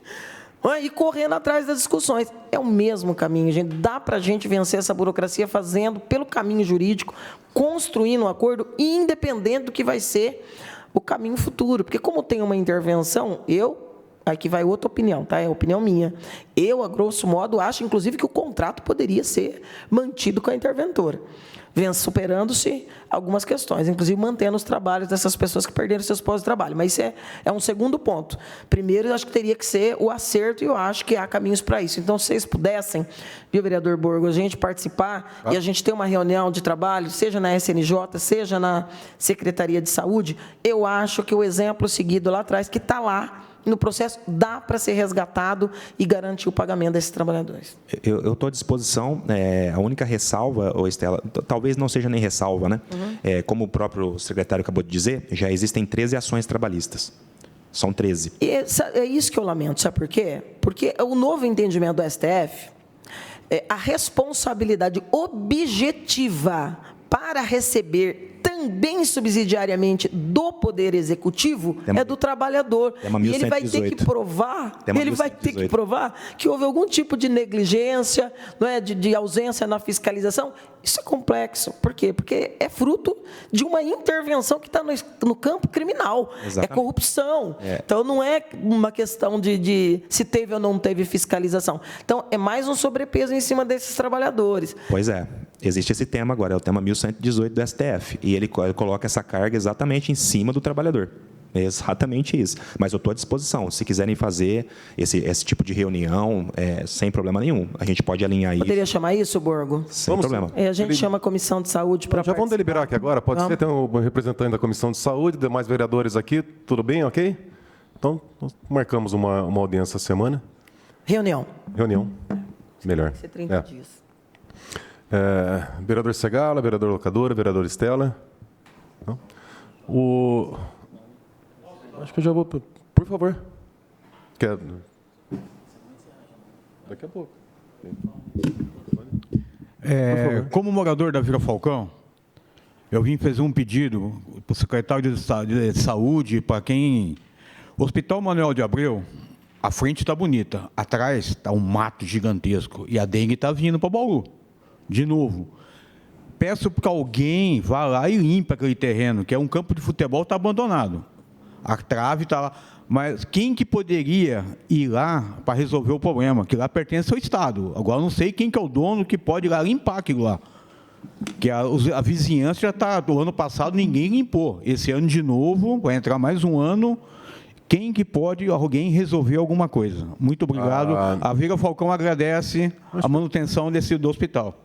E correndo atrás das discussões. É o mesmo caminho, gente. Dá para a gente vencer essa burocracia fazendo pelo caminho jurídico, construindo um acordo, independente do que vai ser o caminho futuro. Porque como tem uma intervenção, aqui vai outra opinião, tá? É a opinião minha. Eu, a grosso modo, acho, inclusive, que o contrato poderia ser mantido com a interventora, superando-se algumas questões, inclusive mantendo os trabalhos dessas pessoas que perderam seus postos de trabalho. Mas isso é um segundo ponto. Primeiro, eu acho que teria que ser o acerto, e eu acho que há caminhos para isso. Então, se vocês pudessem, viu, vereador Borgo, a gente participar e a gente ter uma reunião de trabalho, seja na SNJ, seja na Secretaria de Saúde, eu acho que o exemplo seguido lá atrás, que está lá, no processo, dá para ser resgatado e garantir o pagamento desses trabalhadores. Eu estou à disposição. A única ressalva, Estela, talvez não seja nem ressalva, né? Como o próprio secretário acabou de dizer, já existem 13 ações trabalhistas. São 13. É isso que eu lamento, sabe por quê? Porque o novo entendimento do STF, a responsabilidade objetiva para receber também subsidiariamente do Poder Executivo é do trabalhador. E ele vai ter que provar, que houve algum tipo de negligência, não é, de ausência na fiscalização. Isso é complexo. Por quê? Porque é fruto de uma intervenção que está no campo criminal. Exatamente. É corrupção. Então, não é uma questão de se teve ou não teve fiscalização. Então, é mais um sobrepeso em cima desses trabalhadores. Pois é. Existe esse tema agora, é o tema 1118 do STF. E ele coloca essa carga exatamente em cima do trabalhador. É exatamente isso. Mas eu estou à disposição. Se quiserem fazer esse tipo de reunião, sem problema nenhum. A gente pode alinhar isso. Poderia chamar isso, Borgo? Sem problema. A gente chama a Comissão de Saúde para Já vamos deliberar aqui agora? Pode ser, tem um representante da Comissão de Saúde, demais vereadores aqui. Tudo bem, ok? Então, nós marcamos uma audiência essa semana. Reunião. Melhor. Vai ser 30 dias. Vereador Segala, vereador Locadora, vereador Estela. Não? Acho que eu já vou... Por favor. Daqui a pouco. Como morador da Vila Falcão, eu vim fazer um pedido para o secretário de Saúde, para quem... O Hospital Manuel de Abreu, a frente está bonita, atrás está um mato gigantesco e a dengue está vindo para Bauru. De novo, peço que alguém vá lá e limpe aquele terreno, que é um campo de futebol, está abandonado. A trave está lá. Mas quem que poderia ir lá para resolver o problema? Que lá pertence ao Estado. Agora, não sei quem que é o dono que pode ir lá limpar aquilo lá. Que a vizinhança já está... Do ano passado, ninguém limpou. Esse ano, de novo, vai entrar mais um ano... Quem que pode alguém resolver alguma coisa? Muito obrigado. A Vila Falcão agradece a manutenção do hospital.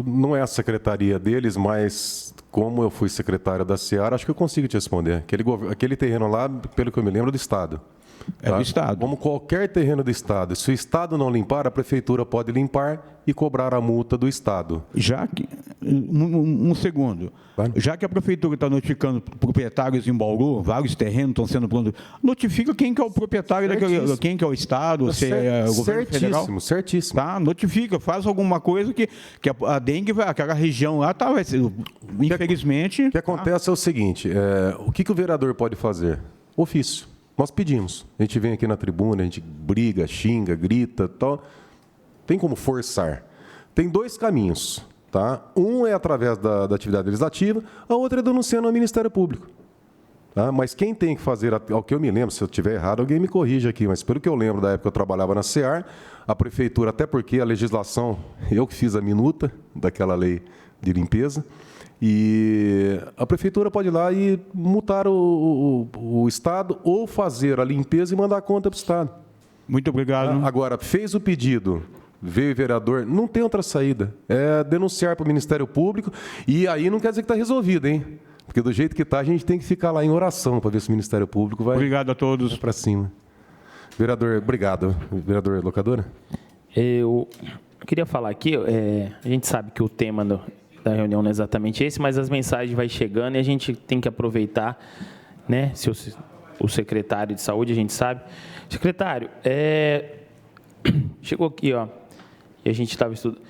Não é a secretaria deles, mas como eu fui secretário da Seara, acho que eu consigo te responder. Aquele terreno lá, pelo que eu me lembro, é do Estado. É do Estado. Como qualquer terreno do Estado. Se o Estado não limpar, a Prefeitura pode limpar e cobrar a multa do Estado. Já que... Um segundo. Vai. Já que a Prefeitura está notificando proprietários em Bauru, vários terrenos estão sendo... Notifica quem que é o proprietário daquele... Quem que é o Estado, se é o governo federal. Certíssimo. Tá, notifica, faz alguma coisa que a dengue, aquela região lá, vai ser... Infelizmente... O que acontece é o seguinte, o que o vereador pode fazer? Ofício. Nós pedimos. A gente vem aqui na tribuna, a gente briga, xinga, grita, tal. Tem como forçar. Tem dois caminhos. Tá? Um é através da atividade legislativa, a outra é denunciando ao Ministério Público. Tá? Mas quem tem que fazer, ao que eu me lembro, se eu estiver errado, alguém me corrija aqui, mas pelo que eu lembro da época que eu trabalhava na SEAR, a Prefeitura, até porque a legislação, eu que fiz a minuta daquela lei de limpeza, E a prefeitura pode ir lá e multar o Estado ou fazer a limpeza e mandar a conta para o Estado. Muito obrigado. Agora, fez o pedido, veio o vereador, não tem outra saída. É denunciar para o Ministério Público e aí não quer dizer que está resolvido, hein? Porque do jeito que está, a gente tem que ficar lá em oração para ver se o Ministério Público vai... Obrigado a todos. Para cima. Vereador, obrigado. Vereador Locadora? Eu queria falar aqui, a gente sabe que o tema da reunião não é exatamente esse, mas as mensagens vão chegando e a gente tem que aproveitar, né? Se o secretário de saúde, a gente sabe. Secretário, chegou aqui, ó, e a gente estava estudando.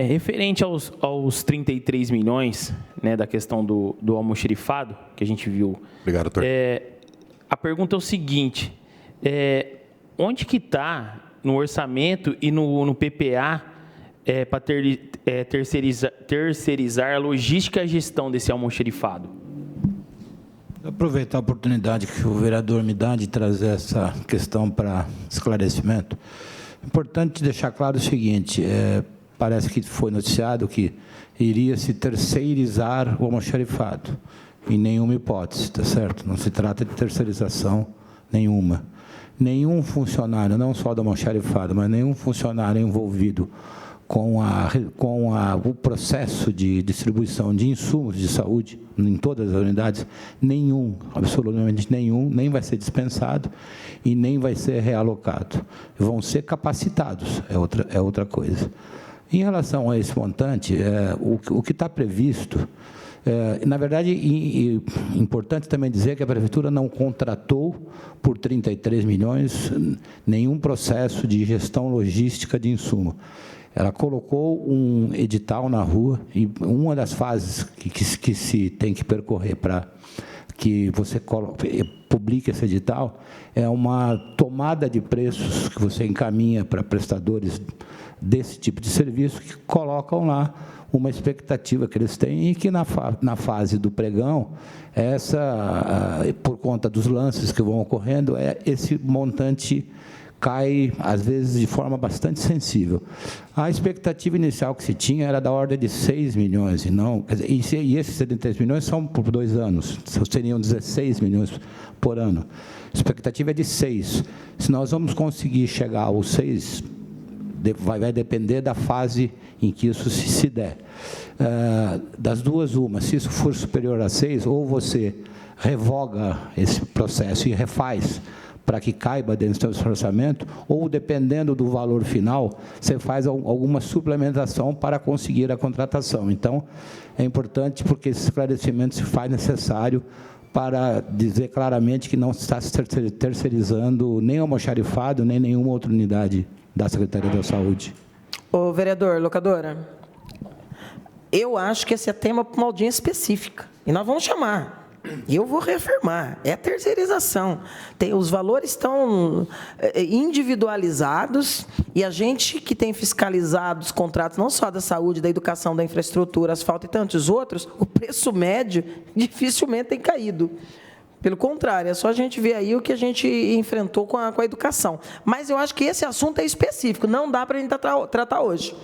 Referente aos 33 milhões, né, da questão do almoxarifado, que a gente viu. Obrigado, doutor. A pergunta é o seguinte, onde que está no orçamento e no PPA para terceirizar a logística e a gestão desse almoxarifado? Vou aproveitar a oportunidade que o vereador me dá de trazer essa questão para esclarecimento. É importante deixar claro o seguinte, parece que foi noticiado que iria se terceirizar o almoxarifado. Em nenhuma hipótese, está certo? Não se trata de terceirização nenhuma. Nenhum funcionário, não só do almoxarifado, mas nenhum funcionário envolvido com o processo de distribuição de insumos de saúde em todas as unidades, nenhum, absolutamente nenhum, nem vai ser dispensado e nem vai ser realocado. Vão ser capacitados, é outra coisa. Em relação a esse montante, o que está previsto, na verdade, importante também dizer que a Prefeitura não contratou por 33 milhões nenhum processo de gestão logística de insumo. Ela colocou um edital na rua e uma das fases que se tem que percorrer para que você publique esse edital é uma tomada de preços que você encaminha para prestadores desse tipo de serviço que colocam lá uma expectativa que eles têm e que na fase do pregão, por conta dos lances que vão ocorrendo, esse montante cai, às vezes, de forma bastante sensível. A expectativa inicial que se tinha era da ordem de 6 milhões, e esses 73 milhões são por 2 anos, seriam 16 milhões por ano. A expectativa é de 6. Se nós vamos conseguir chegar aos 6, vai depender da fase em que isso se der. Das duas, uma, se isso for superior a 6, ou você revoga esse processo e refaz para que caiba dentro do seu orçamento, ou, dependendo do valor final, você faz alguma suplementação para conseguir a contratação. Então, é importante porque esse esclarecimento se faz necessário para dizer claramente que não está se terceirizando nem o almoxarifado, nem nenhuma outra unidade da Secretaria da Saúde. Ô, vereador Locadora, eu acho que esse é tema para uma audiência específica, e nós vamos chamar. E eu vou reafirmar, é terceirização. Os valores estão individualizados e a gente que tem fiscalizado os contratos, não só da saúde, da educação, da infraestrutura, asfalto e tantos outros, o preço médio dificilmente tem caído. Pelo contrário, é só a gente ver aí o que a gente enfrentou com a educação. Mas eu acho que esse assunto é específico, não dá para a gente tratar hoje.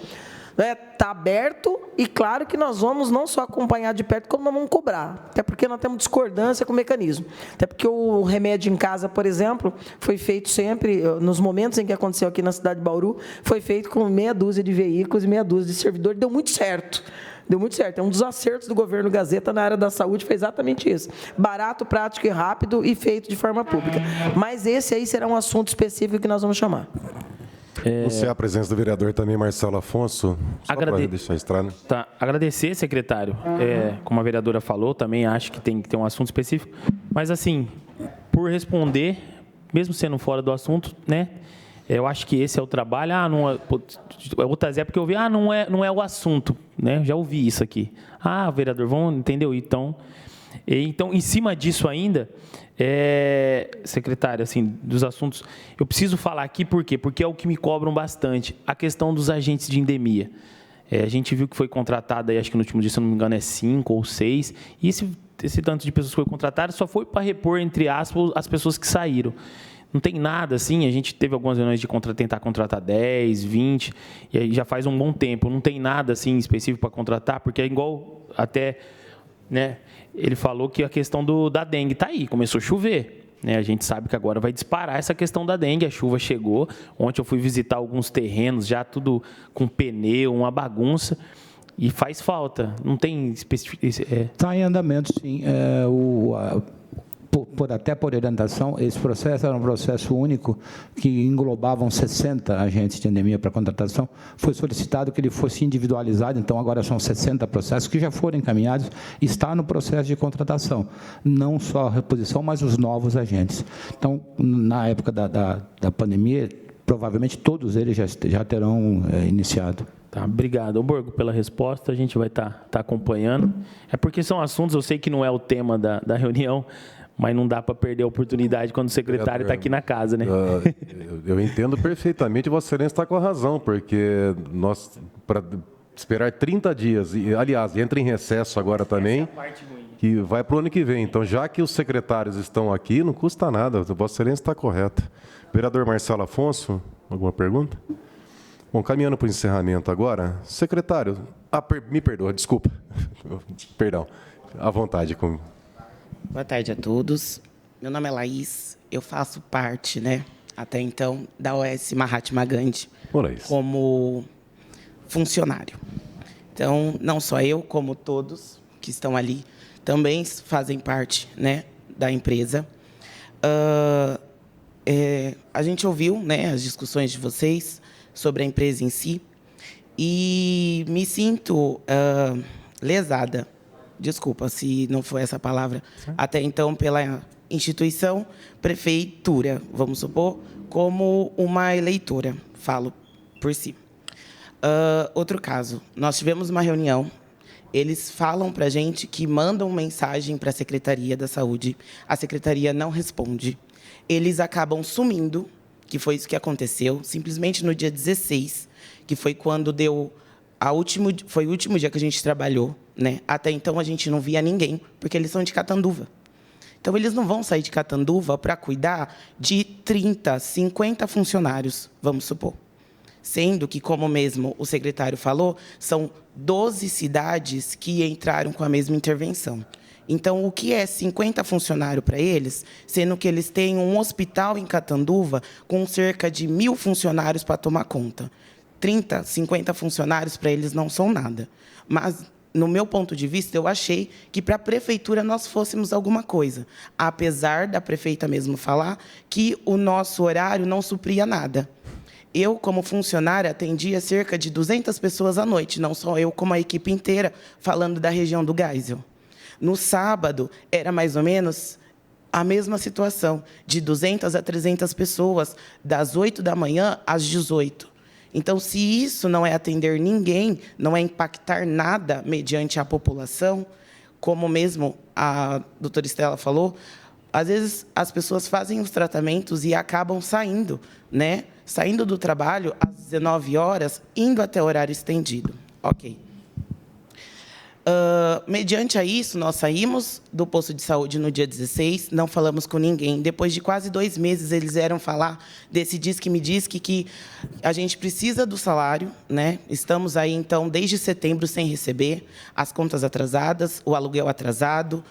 Está aberto e claro que nós vamos não só acompanhar de perto, como nós vamos cobrar. Até porque nós temos discordância com o mecanismo. Até porque o remédio em casa, por exemplo, foi feito sempre, nos momentos em que aconteceu aqui na cidade de Bauru, foi feito com meia dúzia de veículos e meia dúzia de servidores. Deu muito certo. Deu muito certo. É um dos acertos do governo Gazeta na área da saúde, foi exatamente isso. Barato, prático e rápido e feito de forma pública. Mas esse aí será um assunto específico que nós vamos chamar. Você é a presença do vereador também, Marcelo Afonso. Só para deixar estrada. Tá. Agradecer, secretário. Como a vereadora falou, também acho que tem que ter um assunto específico. Mas, assim, por responder, mesmo sendo fora do assunto, né? Eu acho que esse é o trabalho. Outras épocas eu ouvi, não é o assunto, né? Já ouvi isso aqui. Vereador, entendeu? Então, em cima disso ainda, secretário, assim, dos assuntos, eu preciso falar aqui por quê? Porque é o que me cobram bastante, a questão dos agentes de endemia. A gente viu que foi contratado, acho que no último dia, se eu não me engano, 5 ou 6, e esse tanto de pessoas que foi contratado só foi para repor, entre aspas, as pessoas que saíram. Não tem nada assim, a gente teve algumas reuniões de tentar contratar 10, 20, e aí já faz um bom tempo. Não tem nada assim específico para contratar, porque é igual até, né, ele falou que a questão da dengue está aí, começou a chover. Né? A gente sabe que agora vai disparar essa questão da dengue, a chuva chegou. Ontem eu fui visitar alguns terrenos, já tudo com pneu, uma bagunça, e faz falta. Não tem especificidade. Está em andamento, sim. Até por orientação, esse processo era um processo único que englobavam 60 agentes de endemia para contratação. Foi solicitado que ele fosse individualizado, então agora são 60 processos que já foram encaminhados, está no processo de contratação. Não só a reposição, mas os novos agentes. Então, na época da pandemia, provavelmente todos eles já terão iniciado. Tá, obrigado, Borgo, pela resposta. A gente vai estar acompanhando. É porque são assuntos, eu sei que não é o tema da reunião, mas não dá para perder a oportunidade quando o secretário está aqui na casa, né? Eu entendo perfeitamente, Vossa Excelência está com a razão, porque nós, para esperar 30 dias, e, aliás, entra em recesso agora também, essa é a parte ruim, que vai para o ano que vem. Então, já que os secretários estão aqui, não custa nada, Vossa Excelência está correta. Vereador Marcelo Afonso, alguma pergunta? Bom, caminhando para o encerramento agora, secretário, me perdoa, desculpa, perdão, à vontade. Boa tarde a todos. Meu nome é Laís, eu faço parte, né, até então, da OS Mahatma Gandhi como funcionário. Então, não só eu, como todos que estão ali, também fazem parte, né, da empresa. A gente ouviu, né, as discussões de vocês sobre a empresa em si e me sinto lesada. Desculpa se não foi essa palavra, até então, pela instituição, prefeitura, vamos supor, como uma eleitora, falo por si. Outro caso, nós tivemos uma reunião, eles falam para a gente que mandam mensagem para a Secretaria da Saúde, a Secretaria não responde, eles acabam sumindo, que foi isso que aconteceu, simplesmente no dia 16, que foi quando foi o último dia que a gente trabalhou, né? Até então a gente não via ninguém, porque eles são de Catanduva. Então eles não vão sair de Catanduva para cuidar de 30, 50 funcionários, vamos supor. Sendo que, como mesmo o secretário falou, são 12 cidades que entraram com a mesma intervenção. Então, o que é 50 funcionários para eles, sendo que eles têm um hospital em Catanduva com cerca de 1.000 funcionários para tomar conta? 30, 50 funcionários para eles não são nada. Mas, no meu ponto de vista, eu achei que para a prefeitura nós fôssemos alguma coisa. Apesar da prefeita mesmo falar que o nosso horário não supria nada. Eu, como funcionária, atendia cerca de 200 pessoas à noite, não só eu, como a equipe inteira, falando da região do Geisel. No sábado, era mais ou menos a mesma situação, de 200 a 300 pessoas, das 8 da manhã às 18. Então, se isso não é atender ninguém, não é impactar nada mediante a população, como mesmo a doutora Estela falou, às vezes as pessoas fazem os tratamentos e acabam saindo, né? Saindo do trabalho às 19 horas, indo até horário estendido. Ok. Mediante a isso, nós saímos do posto de saúde no dia 16, não falamos com ninguém. Depois de quase 2 meses, eles vieram falar desse diz-que-me diz-que que a gente precisa do salário, né? Estamos aí, então, desde setembro sem receber, as contas atrasadas, o aluguel atrasado.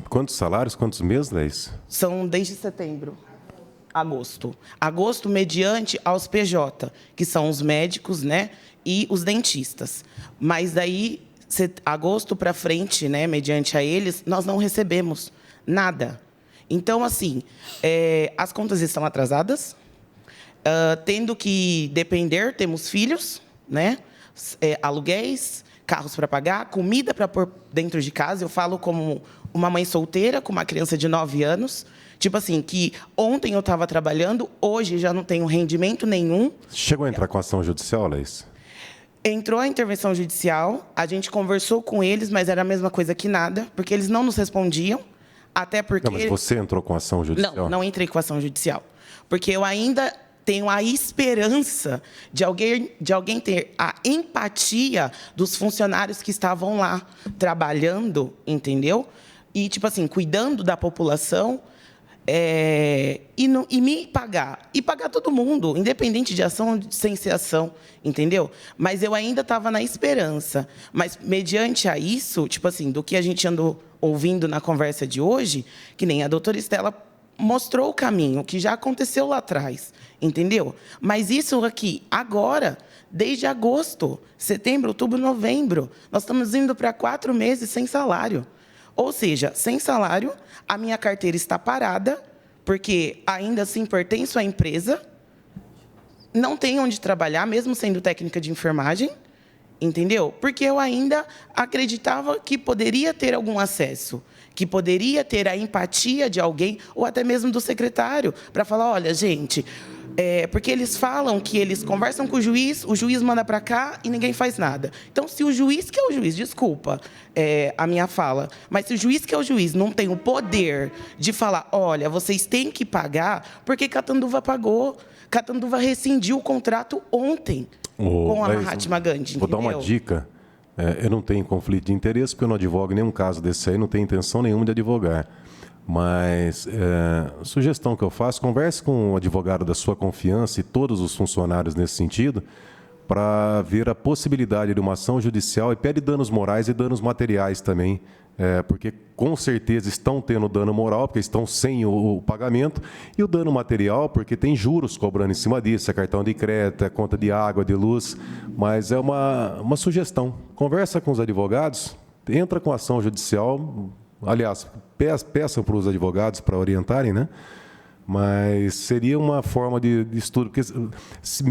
Quantos salários, quantos meses, Leis? São desde setembro. Agosto. Agosto, mediante aos PJ, que são os médicos, né? E os dentistas. Mas daí, agosto para frente, né, mediante a eles, nós não recebemos nada. Então, assim, as contas estão atrasadas, tendo que depender, temos filhos, né, aluguéis, carros para pagar, comida para pôr dentro de casa. Eu falo como uma mãe solteira, com uma criança de 9 anos, tipo assim, que ontem eu estava trabalhando, hoje já não tenho rendimento nenhum. Chegou a entrar com ação judicial, Leis? Entrou a intervenção judicial, a gente conversou com eles, mas era a mesma coisa que nada, porque eles não nos respondiam, até porque... Não, mas você entrou com ação judicial? Não entrei com ação judicial, porque eu ainda tenho a esperança de alguém ter a empatia dos funcionários que estavam lá trabalhando, entendeu? E, tipo assim, cuidando da população, e me pagar. E pagar todo mundo, independente de ação ou sem ser ação, entendeu? Mas eu ainda estava na esperança. Mas, mediante a isso, tipo assim, do que a gente andou ouvindo na conversa de hoje, que nem a doutora Estela mostrou o caminho, que já aconteceu lá atrás, entendeu? Mas isso aqui, agora, desde agosto, setembro, outubro, novembro, nós estamos indo para 4 meses sem salário. Ou seja, sem salário, a minha carteira está parada, porque ainda assim pertenço à empresa, não tenho onde trabalhar, mesmo sendo técnica de enfermagem, entendeu? Porque eu ainda acreditava que poderia ter algum acesso, que poderia ter a empatia de alguém, ou até mesmo do secretário, para falar, olha, gente, porque eles falam que eles conversam com o juiz manda para cá e ninguém faz nada. Então, se o juiz, que é o juiz, desculpa a minha fala, mas se o juiz, que é o juiz, não tem o poder de falar, olha, vocês têm que pagar, porque Catanduva pagou. Catanduva rescindiu o contrato ontem com a Mahatma Gandhi. Vou dar uma dica. Eu não tenho conflito de interesse, porque eu não advogo nenhum caso desse aí, não tenho intenção nenhuma de advogar. Mas, sugestão que eu faço, converse com o advogado da sua confiança e todos os funcionários nesse sentido, para ver a possibilidade de uma ação judicial e pede danos morais e danos materiais também, porque com certeza estão tendo dano moral, porque estão sem o pagamento, e o dano material, porque tem juros cobrando em cima disso, é cartão de crédito, é conta de água, de luz, mas é uma sugestão. Conversa com os advogados, entra com ação judicial, aliás, peçam para os advogados para orientarem, né? Mas seria uma forma de estudo, porque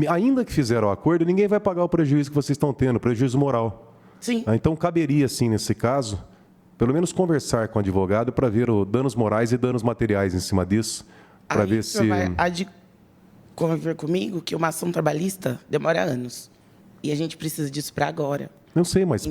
ainda que fizeram o acordo, ninguém vai pagar o prejuízo que vocês estão tendo, prejuízo moral. Sim. Então, caberia, sim, nesse caso, pelo menos conversar com o advogado para ver os danos morais e danos materiais em cima disso, para ver se... Há de conviver comigo que uma ação trabalhista demora anos. E a gente precisa disso para agora. Não sei, mas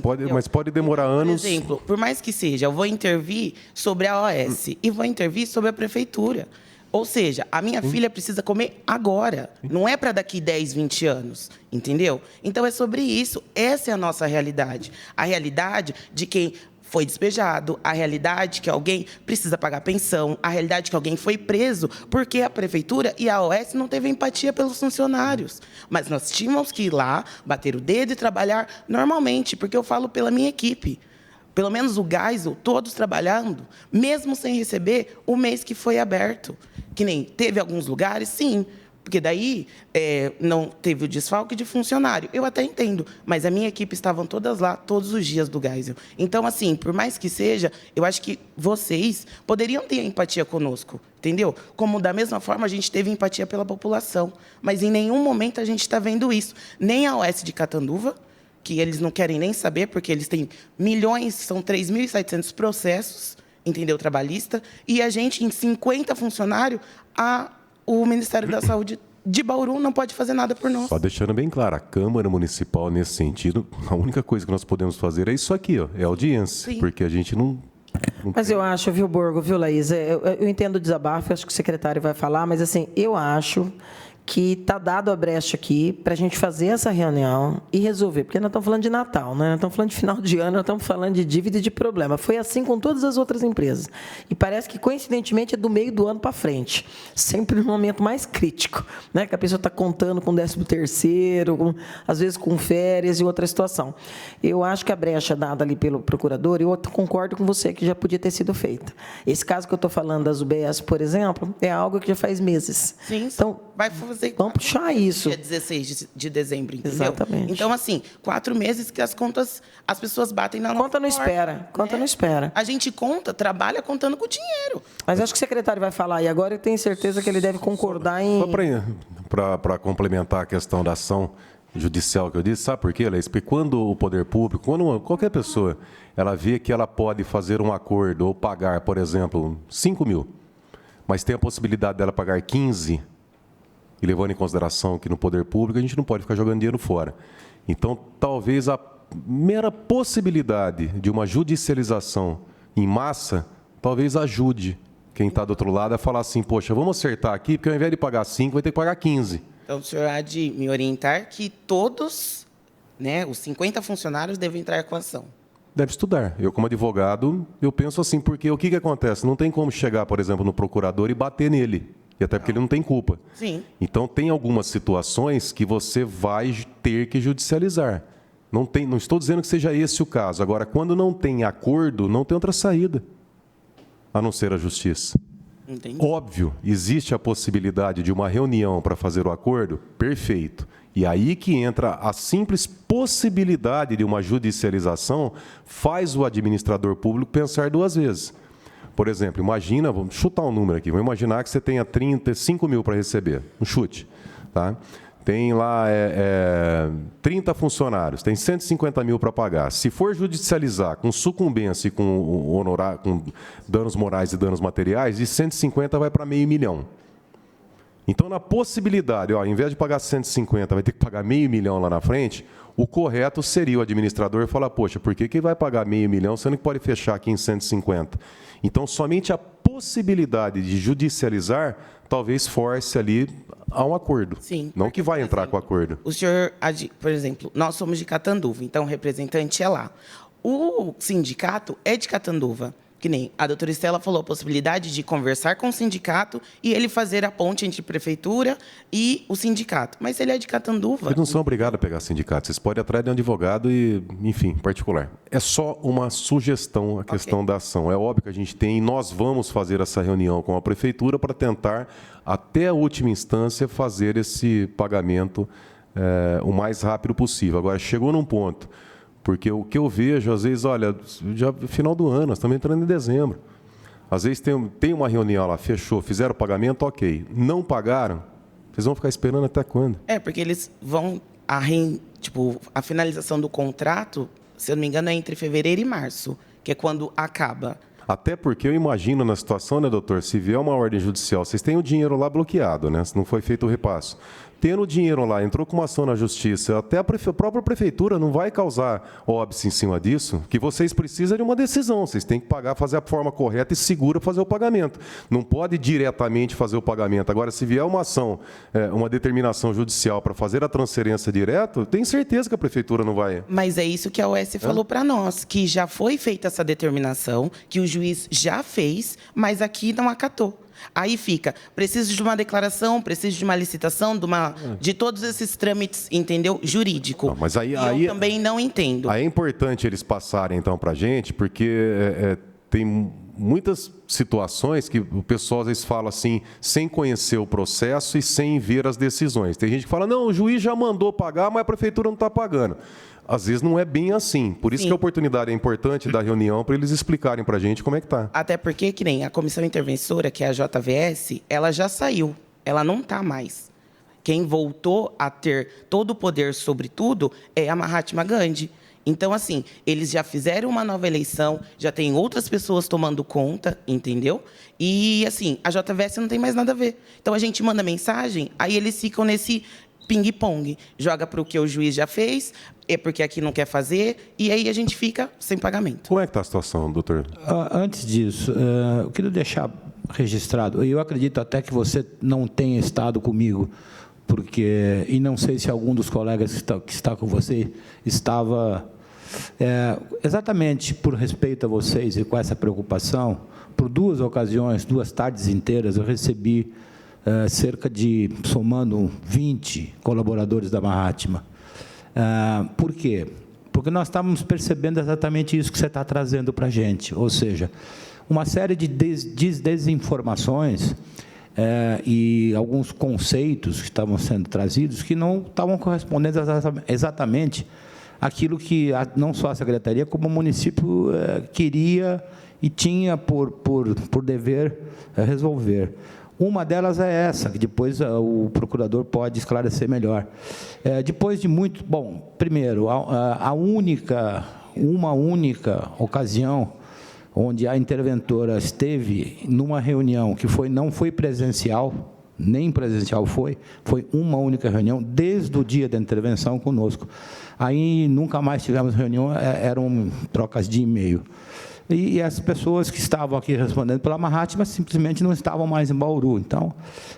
pode demorar anos. Por exemplo, por mais que seja, eu vou intervir sobre a OAS e vou intervir sobre a prefeitura. Ou seja, a minha filha precisa comer agora, não é para daqui 10, 20 anos, entendeu? Então, é sobre isso. Essa é a nossa realidade. A realidade de quem foi despejado, a realidade que alguém precisa pagar pensão, a realidade que alguém foi preso porque a prefeitura e a OAS não teve empatia pelos funcionários. Mas nós tínhamos que ir lá, bater o dedo e trabalhar normalmente, porque eu falo pela minha equipe. Pelo menos o Geisel, todos trabalhando, mesmo sem receber o mês que foi aberto. Que nem teve alguns lugares, sim, porque daí não teve o desfalque de funcionário. Eu até entendo, mas a minha equipe estavam todas lá, todos os dias do Geisel. Então, assim, por mais que seja, eu acho que vocês poderiam ter empatia conosco, entendeu? Como, da mesma forma, a gente teve empatia pela população. Mas, em nenhum momento, a gente está vendo isso. Nem a OAS de Catanduva, que eles não querem nem saber, porque eles têm milhões, são 3.700 processos, entendeu, trabalhista, e a gente, em 50 funcionários, o Ministério da Saúde de Bauru não pode fazer nada por nós. Só deixando bem claro, a Câmara Municipal, nesse sentido, a única coisa que nós podemos fazer é isso aqui, ó, é audiência, porque a gente não... Mas eu acho, viu, Borgo, viu, Laís, eu entendo o desabafo, acho que o secretário vai falar, mas, assim, eu acho que está dado a brecha aqui para a gente fazer essa reunião e resolver, porque nós estamos falando de Natal, né? Nós estamos falando de final de ano, nós estamos falando de dívida e de problema. Foi assim com todas as outras empresas. E parece que, coincidentemente, é do meio do ano para frente, sempre no momento mais crítico, né? Que a pessoa está contando com 13º, às vezes com férias e outra situação. Eu acho que a brecha dada ali pelo procurador, eu concordo com você que já podia ter sido feita. Esse caso que eu estou falando das UBS, por exemplo, é algo que já faz meses. Sim, então, vamos puxar isso. Dia 16 de dezembro, entendeu? Exatamente. Então, assim, 4 meses que as contas, as pessoas batem na nossa porta. Conta não espera. A gente trabalha contando com o dinheiro. Mas acho que o secretário vai falar, e agora eu tenho certeza que ele deve concordar em... Só para complementar a questão da ação judicial que eu disse, sabe por quê, Laís? Porque quando o poder público, quando qualquer pessoa, ela vê que ela pode fazer um acordo ou pagar, por exemplo, 5 mil, mas tem a possibilidade dela pagar 15, e levando em consideração que no poder público a gente não pode ficar jogando dinheiro fora. Então, talvez a mera possibilidade de uma judicialização em massa, talvez ajude quem está do outro lado a falar assim, poxa, vamos acertar aqui, porque ao invés de pagar 5, vai ter que pagar 15. Então, o senhor há de me orientar que todos, né, os 50 funcionários devem entrar com a ação. deve estudar. Eu, como advogado, eu penso assim, porque o que acontece? Não tem como chegar, por exemplo, no procurador e bater nele, e até porque ele não tem culpa. Sim. Então, tem algumas situações que você vai ter que judicializar. Não estou dizendo que seja esse o caso. Agora, quando não tem acordo, não tem outra saída, a não ser a justiça. Entendi. Óbvio, existe a possibilidade de uma reunião para fazer o acordo? Perfeito. E aí que entra a simples possibilidade de uma judicialização, faz o administrador público pensar duas vezes. Por exemplo, imagina, vamos chutar um número aqui, vamos imaginar que você tenha 35 mil para receber, um chute, tá? Tem lá 30 funcionários, tem 150 mil para pagar. Se for judicializar com sucumbência e com danos morais e danos materiais, de 150 vai para R$500 mil. Então, na possibilidade, ao invés de pagar 150, vai ter que pagar R$500 mil lá na frente, o correto seria o administrador falar, poxa, por que vai pagar R$500 mil, sendo que pode fechar aqui em 150? Então, somente a possibilidade de judicializar talvez force ali a um acordo. Sim. Não que vai entrar com o acordo. O senhor, por exemplo, nós somos de Catanduva, então o representante é lá. O sindicato é de Catanduva. Que nem a doutora Estela falou, a possibilidade de conversar com o sindicato e ele fazer a ponte entre a prefeitura e o sindicato. Mas ele é de Catanduva. Vocês não são obrigados a pegar sindicato. Vocês podem ir atrás de um advogado e, enfim, particular. É só uma sugestão a questão da ação. É óbvio que a gente tem, nós vamos fazer essa reunião com a prefeitura para tentar, até a última instância, fazer esse pagamento o mais rápido possível. Agora, chegou num ponto... Porque o que eu vejo, às vezes, olha, já final do ano, nós estamos entrando em dezembro. Às vezes tem uma reunião lá, fechou, fizeram o pagamento, ok. Não pagaram, vocês vão ficar esperando até quando? Porque eles vão... a finalização do contrato, se eu não me engano, é entre fevereiro e março, que é quando acaba. Até porque eu imagino na situação, né, doutor, se vier uma ordem judicial, vocês têm o dinheiro lá bloqueado, né? Se não foi feito o repasso. Tendo o dinheiro lá, entrou com uma ação na justiça, até a própria prefeitura não vai causar óbice em cima disso, que vocês precisam de uma decisão, vocês têm que pagar, fazer a forma correta e segura fazer o pagamento. Não pode diretamente fazer o pagamento. Agora, se vier uma ação, uma determinação judicial para fazer a transferência direto, tenho certeza que a prefeitura não vai... Mas é isso que a OS falou para nós, que já foi feita essa determinação, que o juiz já fez, mas aqui não acatou. Aí fica, preciso de uma declaração, preciso de uma licitação, de todos esses trâmites, entendeu? Jurídico. Não, mas aí eu também não entendo. Aí é importante eles passarem, então, para a gente, porque tem muitas situações que o pessoal às vezes fala assim, sem conhecer o processo e sem ver as decisões. Tem gente que fala, não, o juiz já mandou pagar, mas a prefeitura não está pagando. Às vezes não é bem assim. Por isso que a oportunidade é importante da reunião para eles explicarem para a gente como é que está. Até porque, que nem a comissão interventora, que é a JVS, ela já saiu. Ela não está mais. Quem voltou a ter todo o poder sobre tudo é a Mahatma Gandhi. Então, assim, eles já fizeram uma nova eleição, já tem outras pessoas tomando conta, entendeu? E, assim, a JVS não tem mais nada a ver. Então, a gente manda mensagem, aí eles ficam nesse ping-pong. Joga para o que o juiz já fez, é porque aqui não quer fazer, e aí a gente fica sem pagamento. Como é que está a situação, doutor? Antes disso, eu queria deixar registrado, eu acredito até que você não tenha estado comigo, porque, e não sei se algum dos colegas que está com você estava, exatamente por respeito a vocês e com essa preocupação, por 2 ocasiões, 2 tardes inteiras, eu recebi cerca de, somando 20 colaboradores da Mahatma. Por quê? Porque nós estávamos percebendo exatamente isso que você está trazendo para a gente, ou seja, uma série de desinformações e alguns conceitos que estavam sendo trazidos que não estavam correspondendo exatamente àquilo que não só a Secretaria, como o município queria e tinha por dever resolver. Uma delas é essa, que depois o procurador pode esclarecer melhor. Depois de muito... Bom, primeiro, uma única ocasião onde a interventora esteve numa reunião que não foi presencial, nem presencial foi uma única reunião, desde o dia da intervenção conosco. Aí nunca mais tivemos reunião, eram trocas de e-mail. e as pessoas que estavam aqui respondendo pela Mahatma simplesmente não estavam mais em Bauru. Então,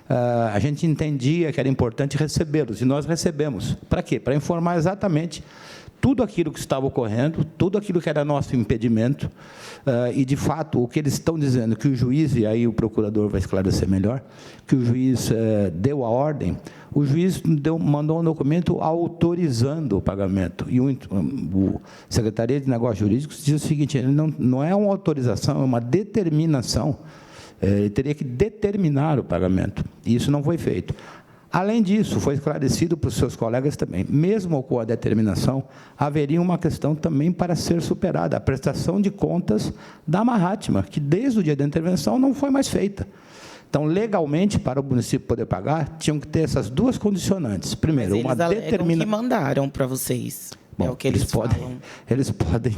a gente entendia que era importante recebê-los, e nós recebemos. Para quê? Para informar exatamente tudo aquilo que estava ocorrendo, tudo aquilo que era nosso impedimento, e, de fato, o que eles estão dizendo, que o juiz, e aí o procurador vai esclarecer melhor, que o juiz deu a ordem, o juiz mandou um documento autorizando o pagamento. E o Secretaria de Negócios Jurídicos diz o seguinte, ele não é uma autorização, é uma determinação. Ele teria que determinar o pagamento. E isso não foi feito. Além disso, foi esclarecido para os seus colegas também, mesmo com a determinação, haveria uma questão também para ser superada, a prestação de contas da Mahatma, que desde o dia da intervenção não foi mais feita. Então, legalmente, para o município poder pagar, tinham que ter essas duas condicionantes. Primeiro, uma determinação. Que mandaram para vocês. Bom, é o que eles falam. Eles podem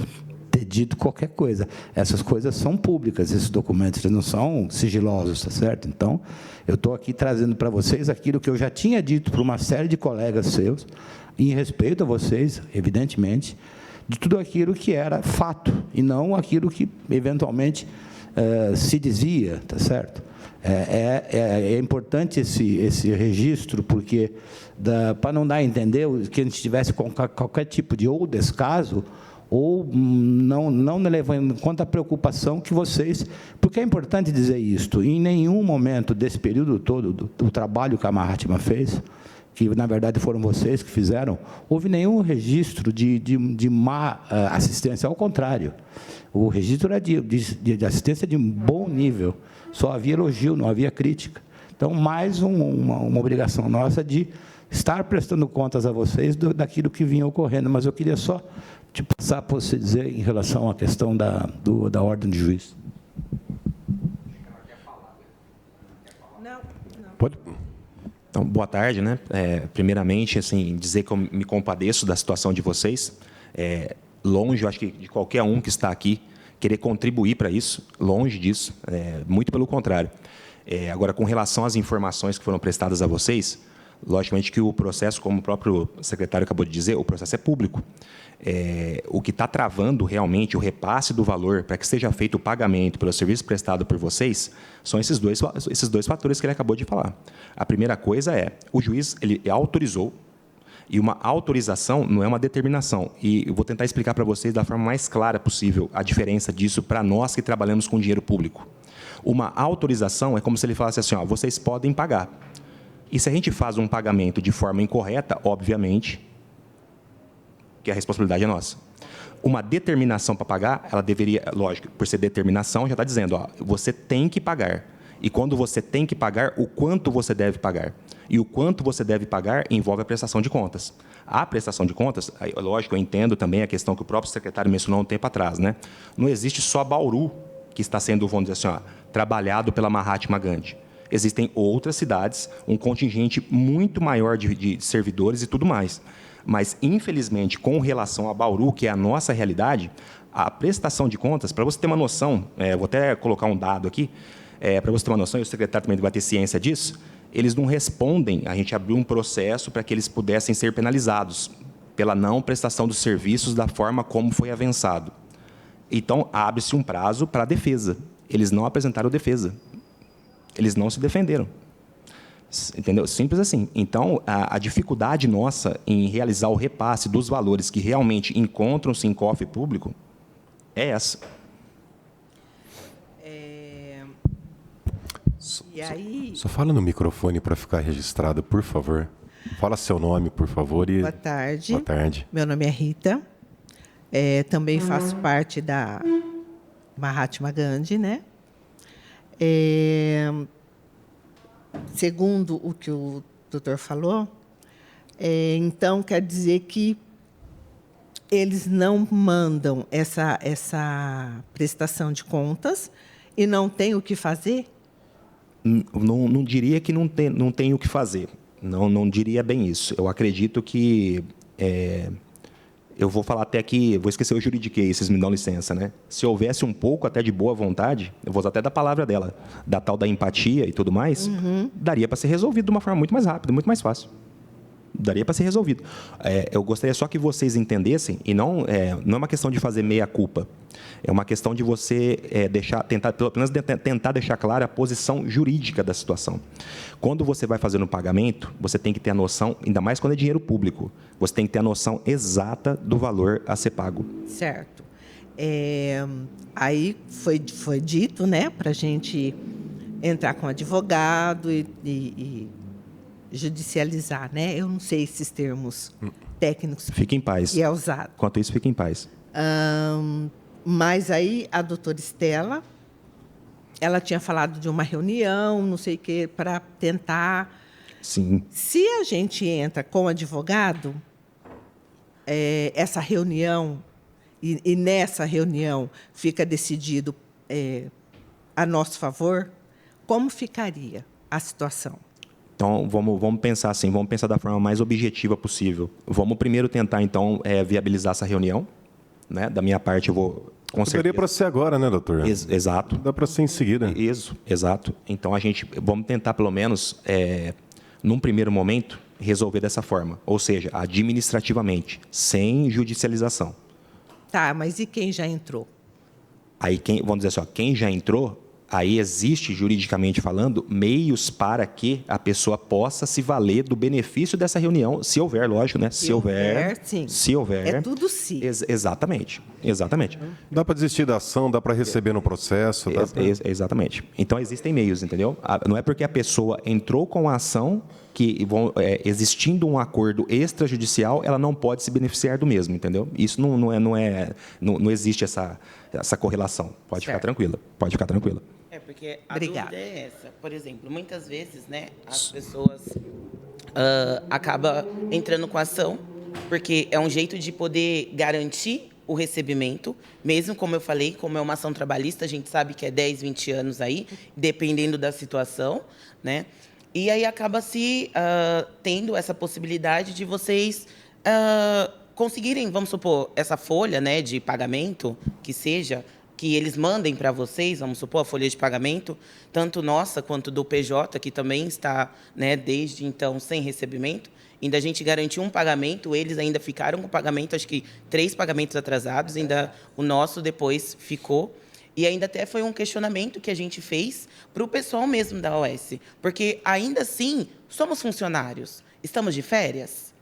ter dito qualquer coisa. Essas coisas são públicas, esses documentos, eles não são sigilosos, tá certo? Então, eu estou aqui trazendo para vocês aquilo que eu já tinha dito para uma série de colegas seus, em respeito a vocês, evidentemente, de tudo aquilo que era fato, e não aquilo que, eventualmente, se dizia, tá certo? É importante esse registro, porque, para não dar a entender que a gente tivesse qualquer tipo de ou descaso, ou não levando em conta a preocupação que vocês... Porque é importante dizer isto, em nenhum momento desse período todo, do trabalho que a Mahatma fez, que, na verdade, foram vocês que fizeram, houve nenhum registro de má assistência, ao contrário. O registro era de assistência de um bom nível, só havia elogio, não havia crítica. Então, mais uma obrigação nossa de estar prestando contas a vocês daquilo que vinha ocorrendo. Mas eu queria só te passar para você dizer em relação à questão da ordem de juiz. Não. Pode. Então, boa tarde, né? Primeiramente, assim, dizer que eu me compadeço da situação de vocês. Longe, eu acho que de qualquer um que está aqui, querer contribuir para isso, longe disso, muito pelo contrário. Agora, com relação às informações que foram prestadas a vocês, logicamente que o processo, como o próprio secretário acabou de dizer, o processo é público. O que está travando realmente o repasse do valor para que seja feito o pagamento pelo serviço prestado por vocês são esses dois fatores que ele acabou de falar. A primeira coisa o juiz ele autorizou, e uma autorização não é uma determinação. E eu vou tentar explicar para vocês da forma mais clara possível a diferença disso para nós que trabalhamos com dinheiro público. Uma autorização é como se ele falasse assim, vocês podem pagar. E se a gente faz um pagamento de forma incorreta, obviamente, que a responsabilidade é nossa. Uma determinação para pagar, ela deveria, lógico, por ser determinação, já está dizendo, você tem que pagar. E quando você tem que pagar, o quanto você deve pagar. E o quanto você deve pagar envolve a prestação de contas. A prestação de contas, lógico, eu entendo também a questão que o próprio secretário mencionou um tempo atrás, né? Não existe só Bauru que está sendo, vamos dizer assim, trabalhado pela Mahatma Gandhi. Existem outras cidades, um contingente muito maior de servidores e tudo mais. Mas, infelizmente, com relação a Bauru, que é a nossa realidade, a prestação de contas, para você ter uma noção, vou até colocar um dado aqui, para você ter uma noção, e o secretário também vai ter ciência disso, eles não respondem, a gente abriu um processo para que eles pudessem ser penalizados pela não prestação dos serviços da forma como foi avançado. Então, abre-se um prazo para a defesa. Eles não apresentaram defesa. Eles não se defenderam. Entendeu? Simples assim. Então, a dificuldade nossa em realizar o repasse dos valores que realmente encontram-se em cofre público é essa. E aí... Só fala no microfone para ficar registrado, por favor. Fala seu nome, por favor. Boa tarde. Boa tarde. Meu nome é Rita. Também faço parte da Mahatma Gandhi, né? Segundo o que o doutor falou, então quer dizer que eles não mandam essa prestação de contas e não tem o que fazer? Não diria que não tem o que fazer. Não diria bem isso. Eu acredito que... eu vou falar até aqui, vou esquecer o juridiquês, vocês me dão licença, né? Se houvesse um pouco até de boa vontade, eu vou usar até da palavra dela, da tal da empatia e tudo mais, daria para ser resolvido de uma forma muito mais rápida, muito mais fácil. Daria para ser resolvido. Eu gostaria só que vocês entendessem, e não é uma questão de fazer meia-culpa, é uma questão de você pelo menos tentar deixar clara a posição jurídica da situação. Quando você vai fazer um pagamento, você tem que ter a noção, ainda mais quando é dinheiro público, você tem que ter a noção exata do valor a ser pago. Certo. Aí foi dito, né, para a gente entrar com advogado e judicializar, né? Eu não sei esses termos técnicos. Fique em paz. Que é usado. Enquanto isso, fique em paz. Mas aí a doutora Estela, ela tinha falado de uma reunião, não sei o quê, para tentar... Sim. Se a gente entra com advogado, essa reunião, e nessa reunião fica decidido a nosso favor, como ficaria a situação? Então, vamos pensar assim, vamos pensar da forma mais objetiva possível. Vamos primeiro tentar, então, viabilizar essa reunião. Né? Da minha parte, eu vou... Poderia para ser agora, né, doutor? Exato. Dá para ser em seguida. Isso, exato. Então, vamos tentar, pelo menos, num primeiro momento, resolver dessa forma. Ou seja, administrativamente, sem judicialização. Tá, mas e quem já entrou? Aí, vamos dizer assim, quem já entrou... Aí existe, juridicamente falando, meios para que a pessoa possa se valer do benefício dessa reunião, se houver, lógico, né? Se houver, sim. Se houver. É tudo sim. Exatamente. Dá para desistir da ação, dá para receber no processo. Exatamente. Então, existem meios, entendeu? Não é porque a pessoa entrou com a ação que, existindo um acordo extrajudicial, ela não pode se beneficiar do mesmo, entendeu? Isso não existe essa correlação. Pode ficar tranquila. Porque a Obrigada. dúvida é essa. Por exemplo, muitas vezes, né, as pessoas acabam entrando com ação, porque é um jeito de poder garantir o recebimento, mesmo, como eu falei, como é uma ação trabalhista, a gente sabe que é 10, 20 anos aí, dependendo da situação, né? E aí acaba se tendo essa possibilidade de vocês conseguirem, vamos supor, essa folha, né, de pagamento, que seja, que eles mandem para vocês, vamos supor, a folha de pagamento, tanto nossa quanto do PJ, que também está, né, desde então sem recebimento, ainda a gente garantiu um pagamento, eles ainda ficaram com o pagamento, acho que 3 pagamentos atrasados, ainda o nosso depois ficou. E ainda até foi um questionamento que a gente fez para o pessoal mesmo da OS, porque ainda assim somos funcionários, estamos de férias,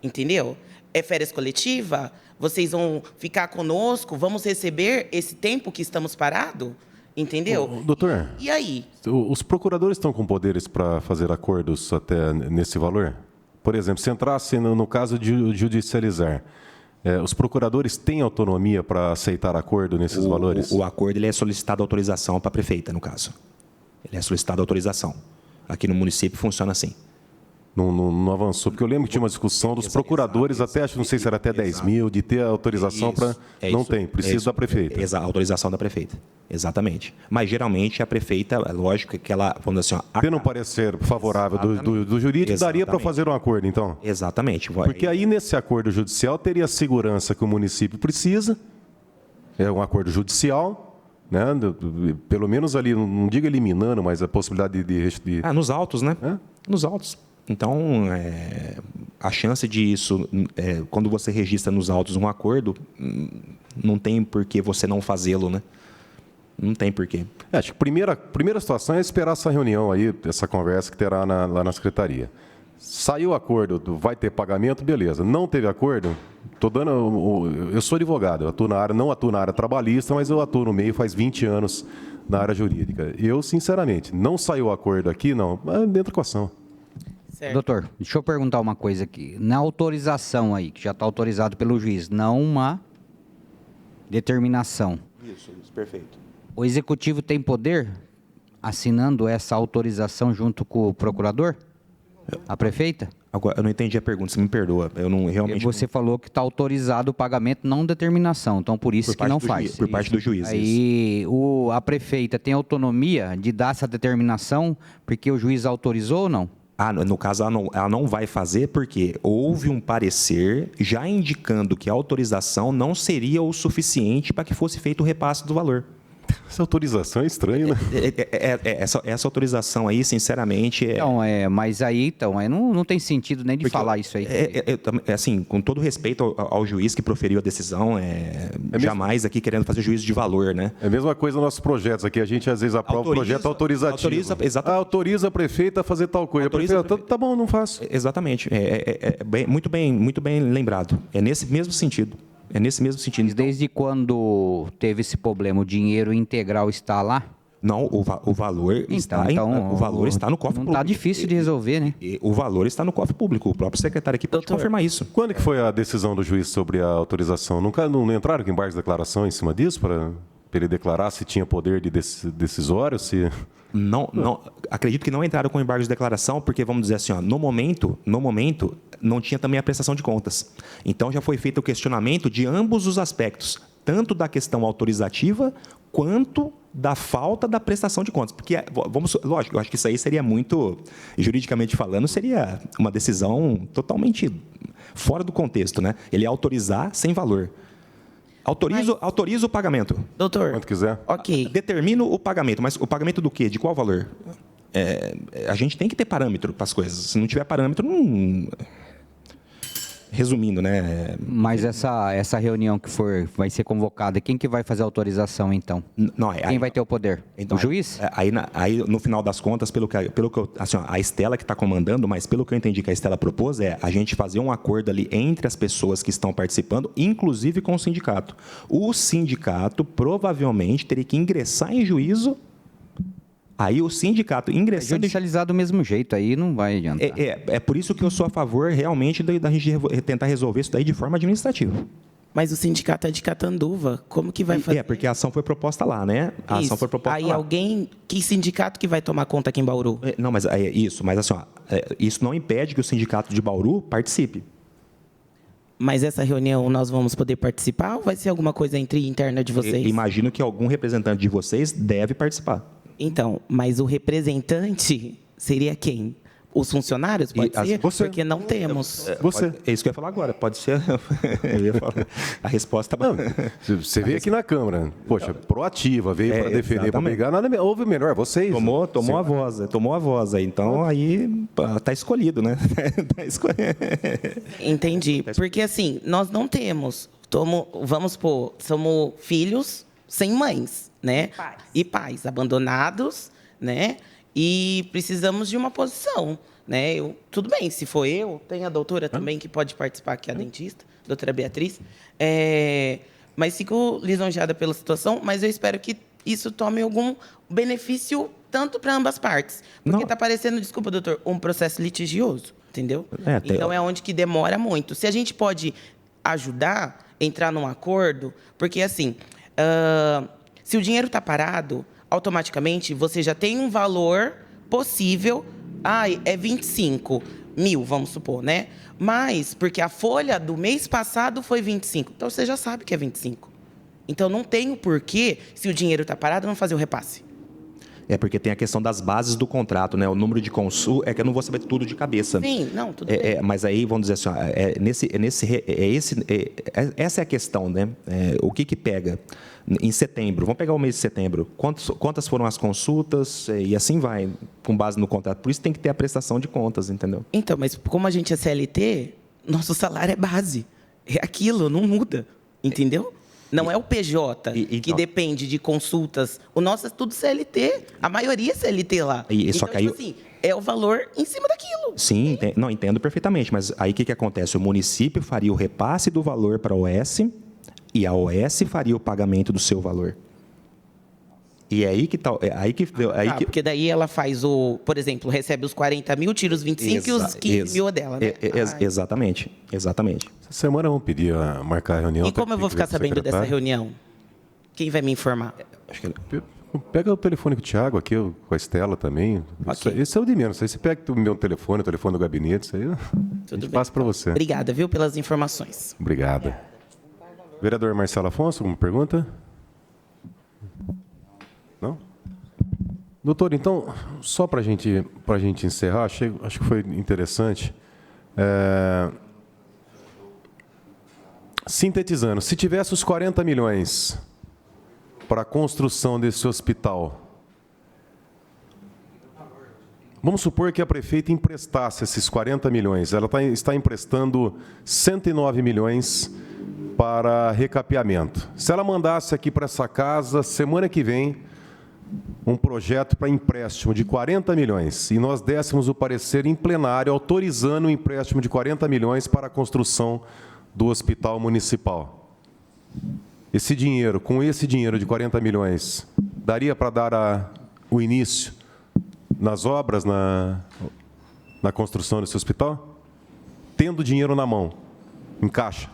entendeu? É férias coletiva, vocês vão ficar conosco, vamos receber esse tempo que estamos parados, entendeu? Doutor, e aí? Os procuradores estão com poderes para fazer acordos até nesse valor? Por exemplo, se entrasse no caso de judicializar, os procuradores têm autonomia para aceitar acordo nesses valores? O acordo ele é solicitado autorização para a prefeita, no caso. Ele é solicitado autorização. Aqui no município funciona assim. Não avançou, porque eu lembro que tinha uma discussão dos procuradores, até, não sei se era até 10 mil, de ter autorização para... Não tem, precisa da prefeita. Autorização da prefeita, exatamente. Mas, geralmente, a prefeita, é lógico que ela, vamos dizer assim... Tendo um parecer favorável do jurídico, daria para fazer um acordo, então? Exatamente. Porque aí, nesse acordo judicial, teria a segurança que o município precisa, é um acordo judicial... Né? Pelo menos ali, não digo eliminando, mas a possibilidade de... nos autos, né? Nos autos. Então, a chance disso, quando você registra nos autos um acordo, não tem por que você não fazê-lo, né? Não tem por quê. Acho que a primeira situação é esperar essa reunião aí, essa conversa que terá lá na secretaria. Saiu o acordo, vai ter pagamento, beleza. Não teve acordo, eu sou advogado, não atuo na área trabalhista, mas eu atuo no meio faz 20 anos na área jurídica. Eu, sinceramente, não saiu o acordo aqui, não, mas dentro com a ação. Certo. Doutor, deixa eu perguntar uma coisa aqui. Na autorização aí, que já está autorizado pelo juiz, não uma determinação. Isso, perfeito. O executivo tem poder assinando essa autorização junto com o procurador? A prefeita? Agora, eu não entendi a pergunta, você me perdoa. Eu não realmente. Você falou que está autorizado o pagamento, não determinação, então por isso que não faz. Por parte do juiz. Aí a prefeita tem autonomia de dar essa determinação porque o juiz autorizou ou não? No caso, ela não vai fazer porque houve um parecer já indicando que a autorização não seria o suficiente para que fosse feito o repasse do valor. Essa autorização é estranha, né? Essa autorização aí, sinceramente... Então, mas aí não tem sentido nem de falar isso aí. Assim, com todo respeito ao juiz que proferiu a decisão, jamais aqui querendo fazer juízo de valor, né? É a mesma coisa nos nossos projetos aqui. A gente, às vezes, aprova o projeto autorizativo. Autoriza a prefeita a fazer tal coisa. Tá bom, não faço. Exatamente. Muito bem lembrado. É nesse mesmo sentido. Desde quando teve esse problema, o dinheiro integral está lá? Não, o valor está no cofre público. Não está difícil de resolver, né? O valor está no cofre público. O próprio secretário aqui pode confirmar isso. Quando que foi a decisão do juiz sobre a autorização? Não entraram com embargos de declaração em cima disso para ele declarar se tinha poder de decisório? Não, acredito que não entraram com embargos de declaração, porque, vamos dizer assim, no momento, não tinha também a prestação de contas. Então, já foi feito o questionamento de ambos os aspectos, tanto da questão autorizativa, quanto da falta da prestação de contas. Porque, lógico, eu acho que isso aí seria muito, juridicamente falando, seria uma decisão totalmente fora do contexto, né? Ele autorizar sem valor. Autorizo o pagamento. Doutor. Quanto quiser. Ok. Determino o pagamento, mas o pagamento do quê? De qual valor? A gente tem que ter parâmetro para as coisas. Se não tiver parâmetro, não... Resumindo, né? Mas essa reunião que vai ser convocada, quem que vai fazer a autorização, então? Quem vai ter o poder? Então, o juiz? Aí, no final das contas, pelo que assim, a Estela que está comandando, mas pelo que eu entendi que a Estela propôs, a gente fazer um acordo ali entre as pessoas que estão participando, inclusive com o sindicato. O sindicato provavelmente teria que ingressar em juízo. Aí o sindicato ingressando... Judicializar do mesmo jeito, aí não vai adiantar. É por isso que eu sou a favor, realmente, da gente tentar resolver isso daí de forma administrativa. Mas o sindicato é de Catanduva. Como que vai fazer? Porque a ação foi proposta lá, né? A ação foi proposta aí lá. Que sindicato que vai tomar conta aqui em Bauru? Não, mas assim, isso não impede que o sindicato de Bauru participe. Mas essa reunião nós vamos poder participar ou vai ser alguma coisa interna de vocês? Imagino que algum representante de vocês deve participar. Então, mas o representante seria quem? Os funcionários? Pode ser? Você. Porque não temos. É isso que eu ia falar agora. Pode ser. Eu ia falar. A resposta... Não, você veio aqui na Câmara, poxa, proativa, veio para defender, para brigar, nada houve melhor, vocês. Tomou a voz. Então, aí está escolhido, né? Tá escolhido. Entendi. Porque, assim, nós não temos... Vamos supor, somos filhos sem mães, né? E pais abandonados, né? E precisamos de uma posição, né? Tudo bem, se for eu, tem a doutora também que pode participar, que é a dentista, doutora Beatriz. Mas fico lisonjeada pela situação, mas eu espero que isso tome algum benefício tanto para ambas partes. Porque está parecendo, desculpa, doutor, um processo litigioso, entendeu? Então é onde que demora muito. Se a gente pode ajudar, entrar num acordo, porque assim... se o dinheiro está parado, automaticamente você já tem um valor possível. É 25 mil, vamos supor, né? Mas, porque a folha do mês passado foi 25. Então, você já sabe que é 25. Então, não tem o porquê, se o dinheiro está parado, não fazer o repasse. Porque tem a questão das bases do contrato, né? O número de consulta... É que eu não vou saber tudo de cabeça. Sim, não, tudo bem. Mas aí, vamos dizer assim, essa é a questão, né? O que pega? Em setembro, vamos pegar o mês de setembro. Quantas foram as consultas? E assim vai, com base no contrato. Por isso tem que ter a prestação de contas, entendeu? Então, mas como a gente é CLT, nosso salário é base. É aquilo, não muda, entendeu? Não é o PJ que depende de consultas. O nosso é tudo CLT. A maioria é CLT lá. Só que aí... assim, é o valor em cima daquilo. Sim, entendo perfeitamente. Mas aí o que acontece? O município faria o repasse do valor para a OS e a OS faria o pagamento do seu valor. E é aí que está... Porque daí ela faz por exemplo, recebe os 40 mil, tira os 25 e os 15 mil dela, né? Exatamente. Essa semana vamos pedir a marcar a reunião. E como eu vou ficar sabendo dessa reunião? Quem vai me informar? Pega o telefone com o Thiago aqui, com a Estela também. Okay. Esse é o de menos. Aí você pega o meu telefone, o telefone do gabinete, isso aí a gente passa para você. Obrigada, viu, pelas informações. Obrigada. Vereador Marcelo Afonso, alguma pergunta? Não? Doutor, então, só para a gente encerrar, acho que foi interessante. Sintetizando, se tivesse os 40 milhões para a construção desse hospital, vamos supor que a prefeita emprestasse esses 40 milhões. Ela está emprestando 109 milhões para recapeamento. Se ela mandasse aqui para essa casa, semana que vem, um projeto para empréstimo de 40 milhões, e nós dessemos o parecer em plenário autorizando o empréstimo de 40 milhões para a construção do hospital municipal. Esse dinheiro, com esse dinheiro de 40 milhões, daria para dar o início nas obras, na construção desse hospital? Tendo dinheiro na mão, em caixa?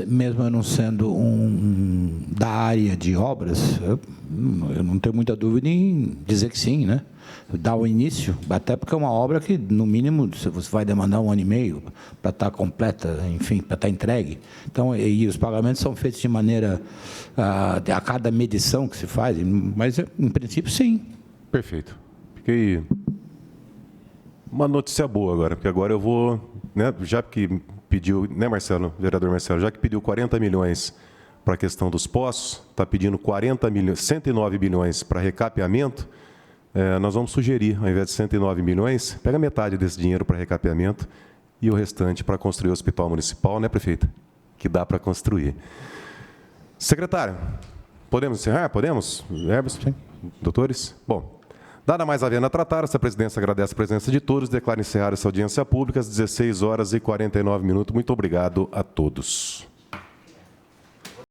Mesmo eu não sendo da área de obras, eu não tenho muita dúvida em dizer que sim, né? Dar o início, até porque é uma obra que, no mínimo, você vai demandar 1 ano e meio para estar completa, enfim, para estar entregue. Então, e os pagamentos são feitos de maneira, a cada medição que se faz, mas, em princípio, sim. Perfeito. Fiquei... Uma notícia boa agora, porque agora eu vou, né, já que pediu, né, Marcelo, vereador Marcelo, já que pediu 40 milhões para a questão dos poços, está pedindo 109 bilhões para recapeamento, nós vamos sugerir, ao invés de 109 milhões, pega metade desse dinheiro para recapeamento e o restante para construir o hospital municipal, né, prefeita? Que dá para construir. Secretário, podemos encerrar? Podemos? Herbes? Sim. Doutores? Bom, dada mais a venda a tratar, essa presidência agradece a presença de todos, declara encerrar essa audiência pública às 16h49. Muito obrigado a todos.